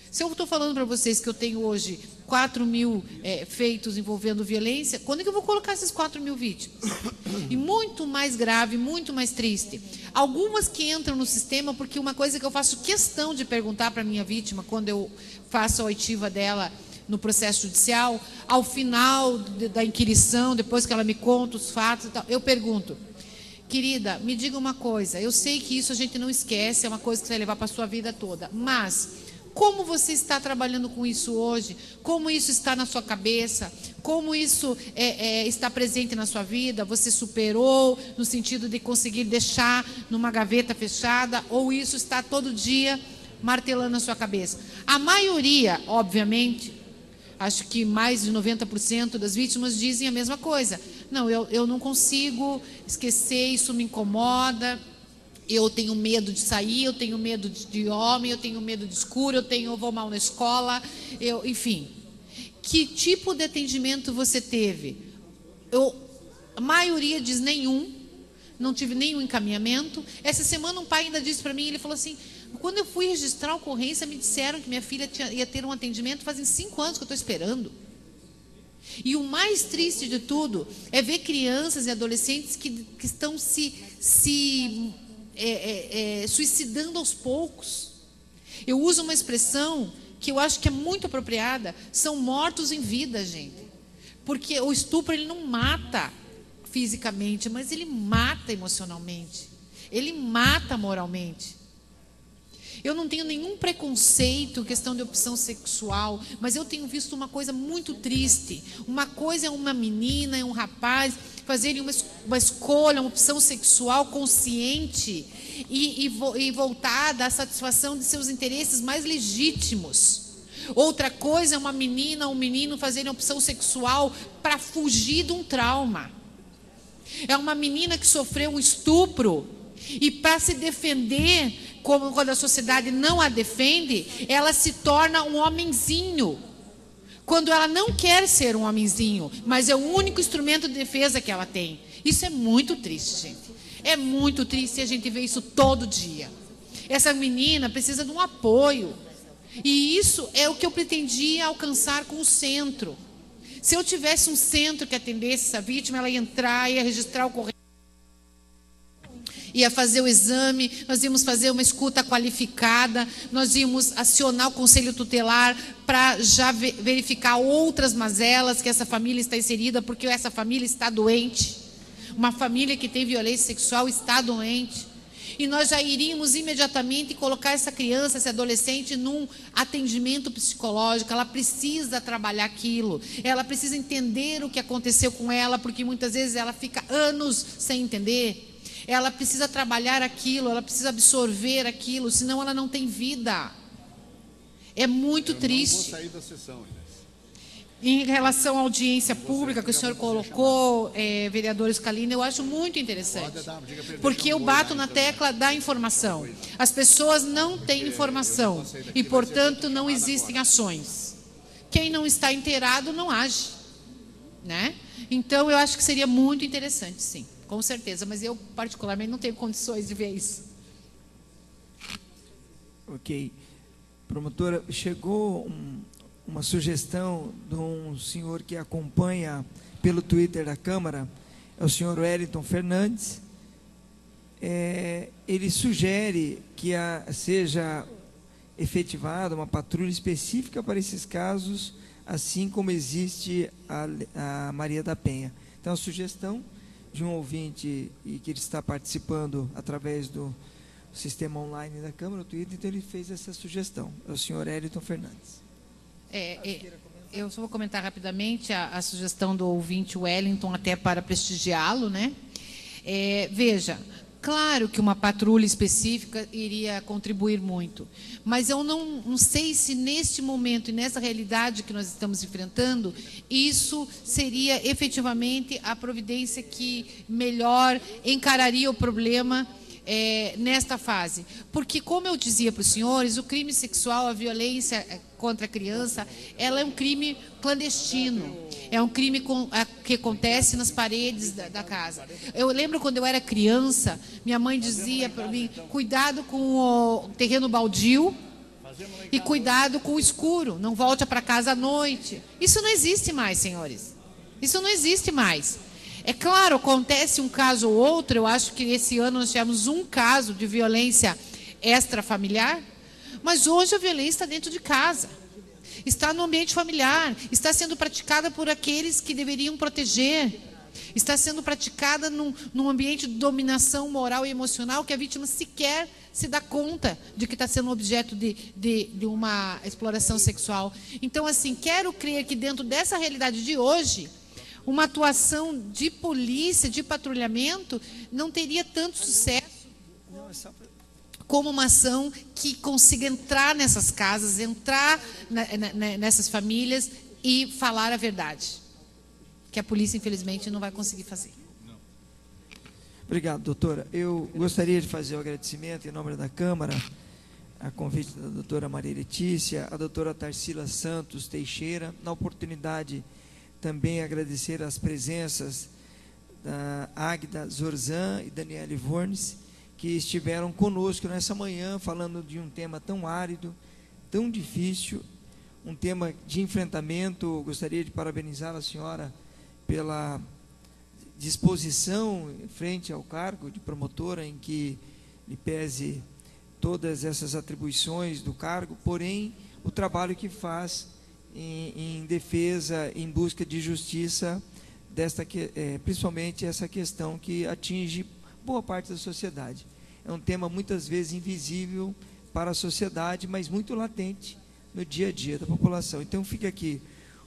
Se eu estou falando para vocês que eu tenho hoje 4.000 feitos envolvendo violência, quando é que eu vou colocar esses 4.000 vítimas? E muito mais grave, muito mais triste. Algumas que entram no sistema, porque uma coisa que eu faço questão de perguntar para a minha vítima, quando eu faço a oitiva dela no processo judicial, ao final da inquirição, depois que ela me conta os fatos e tal, eu pergunto, querida, me diga uma coisa, eu sei que isso a gente não esquece, é uma coisa que você vai levar para a sua vida toda, mas como você está trabalhando com isso hoje? Como isso está na sua cabeça? Como isso está presente na sua vida? Você superou no sentido de conseguir deixar numa gaveta fechada? Ou isso está todo dia martelando na sua cabeça? A maioria, obviamente, acho que mais de 90% das vítimas dizem a mesma coisa. Não, eu não consigo esquecer, isso me incomoda. Eu tenho medo de sair, eu tenho medo de homem, eu tenho medo de escuro, eu vou mal na escola, enfim. Que tipo de atendimento você teve? A maioria diz nenhum, não tive nenhum encaminhamento. Essa semana um pai ainda disse para mim, ele falou assim, quando eu fui registrar a ocorrência, me disseram que minha filha ia ter um atendimento, fazem 5 anos que eu estou esperando. E o mais triste de tudo é ver crianças e adolescentes que estão se suicidando aos poucos. Eu uso uma expressão que eu acho que é muito apropriada, são mortos em vida, gente. Porque o estupro, ele não mata fisicamente, mas ele mata emocionalmente. Ele mata moralmente. Eu não tenho nenhum preconceito, questão de opção sexual, mas eu tenho visto uma coisa muito triste. Uma coisa é uma menina, é um rapaz fazerem uma escolha, uma opção sexual consciente e voltada à satisfação de seus interesses mais legítimos. Outra coisa é uma menina ou um menino fazerem opção sexual para fugir de um trauma. É uma menina que sofreu um estupro e para se defender, como quando a sociedade não a defende, ela se torna um homenzinho. Quando ela não quer ser um homenzinho, mas é o único instrumento de defesa que ela tem. Isso é muito triste, gente. É muito triste e a gente vê isso todo dia. Essa menina precisa de um apoio. E isso é o que eu pretendia alcançar com o centro. Se eu tivesse um centro que atendesse essa vítima, ela ia entrar, ia registrar o ocorrência, ia fazer o exame, nós íamos fazer uma escuta qualificada, nós íamos acionar o conselho tutelar para já verificar outras mazelas que essa família está inserida, porque essa família está doente. Uma família que tem violência sexual está doente. E nós já iríamos imediatamente colocar essa criança, esse adolescente, num atendimento psicológico. Ela precisa trabalhar aquilo, ela precisa entender o que aconteceu com ela, porque muitas vezes ela fica anos sem entender. Ela precisa trabalhar aquilo, ela precisa absorver aquilo, senão ela não tem vida. É muito triste. Eu não vou sair da sessão, Inês. Em relação à audiência pública que o senhor colocou, vereador Scalina, eu acho muito interessante. Porque eu bato na tecla da informação. As pessoas não têm informação e, portanto, não existem ações. Quem não está inteirado não age, né? Então, eu acho que seria muito interessante, sim. Com certeza, mas eu, particularmente, não tenho condições de ver isso. Ok. Promotora, chegou uma sugestão de um senhor que acompanha pelo Twitter da Câmara, é o senhor Wellington Fernandes. Ele sugere que seja efetivada uma patrulha específica para esses casos, assim como existe a Maria da Penha. Então, a sugestão de um ouvinte e que ele está participando através do sistema online da Câmara, o Twitter, então ele fez essa sugestão. É o senhor Eliton Fernandes. Eu só vou comentar rapidamente a sugestão do ouvinte Wellington, até para prestigiá-lo, né? Veja, claro que uma patrulha específica iria contribuir muito, mas eu não sei se neste momento e nessa realidade que nós estamos enfrentando, isso seria efetivamente a providência que melhor encararia o problema nesta fase. Porque, como eu dizia para os senhores, o crime sexual, a violência contra a criança, ela é um crime clandestino. É um crime que acontece nas paredes da casa. Eu lembro quando eu era criança, minha mãe dizia para mim, cuidado com o terreno baldio e cuidado com o escuro, não volte para casa à noite. Isso não existe mais, senhores. Isso não existe mais. É claro, acontece um caso ou outro, eu acho que esse ano nós tivemos um caso de violência extrafamiliar, mas hoje a violência está dentro de casa, está no ambiente familiar, está sendo praticada por aqueles que deveriam proteger, está sendo praticada num ambiente de dominação moral e emocional que a vítima sequer se dá conta de que está sendo objeto de uma exploração sexual. Então, assim, quero crer que dentro dessa realidade de hoje, uma atuação de polícia, de patrulhamento, não teria tanto sucesso como uma ação que consiga entrar nessas casas, entrar nessas famílias e falar a verdade, que a polícia, infelizmente, não vai conseguir fazer. Obrigado, doutora. Eu gostaria de fazer o agradecimento, em nome da Câmara, a convite da doutora Maria Letícia, a doutora Tarsila Santos Teixeira, na oportunidade também agradecer as presenças da Águida Zorzan e Daniele Vornes, que estiveram conosco nessa manhã, falando de um tema tão árido, tão difícil, um tema de enfrentamento. Gostaria de parabenizar a senhora pela disposição frente ao cargo de promotora, em que lhe pese todas essas atribuições do cargo, porém, o trabalho que faz em defesa, em busca de justiça, principalmente essa questão que atinge boa parte da sociedade. É um tema muitas vezes invisível para a sociedade, mas muito latente no dia a dia da população. Então fica aqui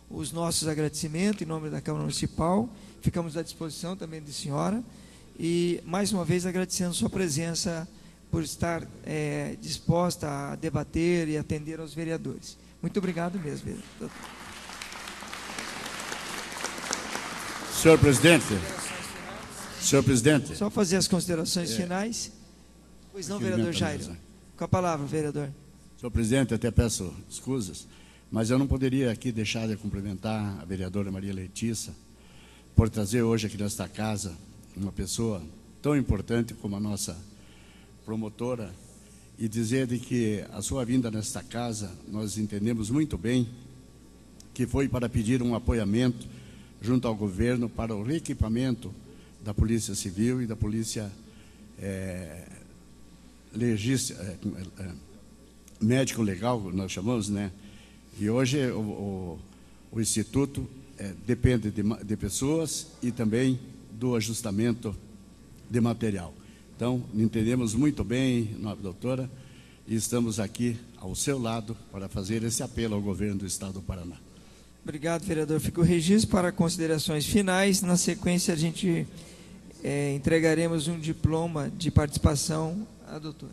os nossos agradecimentos em nome da Câmara Municipal, ficamos à disposição também da senhora, e mais uma vez agradecendo sua presença por estar disposta a debater e atender aos vereadores. Muito obrigado mesmo, doutor. Senhor presidente. Só fazer as considerações finais. Pois não, vereador Jairo. Com a palavra, vereador. Senhor presidente, até peço escusas, mas eu não poderia aqui deixar de cumprimentar a vereadora Maria Letícia por trazer hoje aqui nesta casa uma pessoa tão importante como a nossa promotora, e dizer de que a sua vinda nesta casa, nós entendemos muito bem que foi para pedir um apoiamento junto ao governo para o reequipamento da Polícia Civil e da Polícia Médico-Legal, nós chamamos, né? E hoje o Instituto depende de pessoas e também do ajustamento de material. Então, entendemos muito bem, nobre doutora, e estamos aqui ao seu lado para fazer esse apelo ao governo do Estado do Paraná. Obrigado, vereador. Fica o registro para considerações finais. Na sequência, a gente entregaremos um diploma de participação à doutora.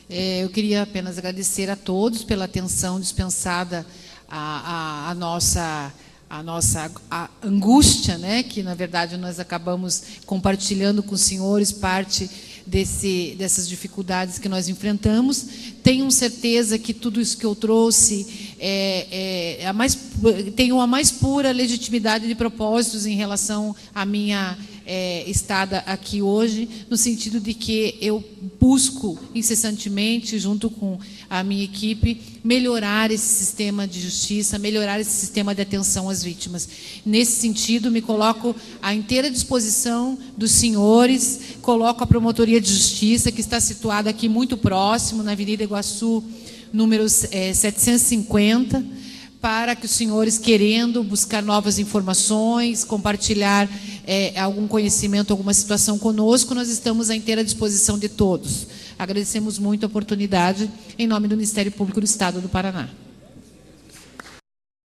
Eu queria apenas agradecer a todos pela atenção dispensada à nossa angústia, né, que na verdade nós acabamos compartilhando com os senhores parte dessas dificuldades que nós enfrentamos. Tenho certeza que tudo isso que eu trouxe tenho a mais pura legitimidade de propósitos em relação à minha estada aqui hoje, no sentido de que eu busco incessantemente, junto com a minha equipe, melhorar esse sistema de justiça, melhorar esse sistema de atenção às vítimas. Nesse sentido, me coloco à inteira disposição dos senhores, coloco a Promotoria de Justiça, que está situada aqui muito próximo, na Avenida Iguaçu, número 750, para que os senhores, querendo buscar novas informações, compartilhar algum conhecimento, alguma situação conosco, nós estamos à inteira disposição de todos. Agradecemos muito a oportunidade, em nome do Ministério Público do Estado do Paraná.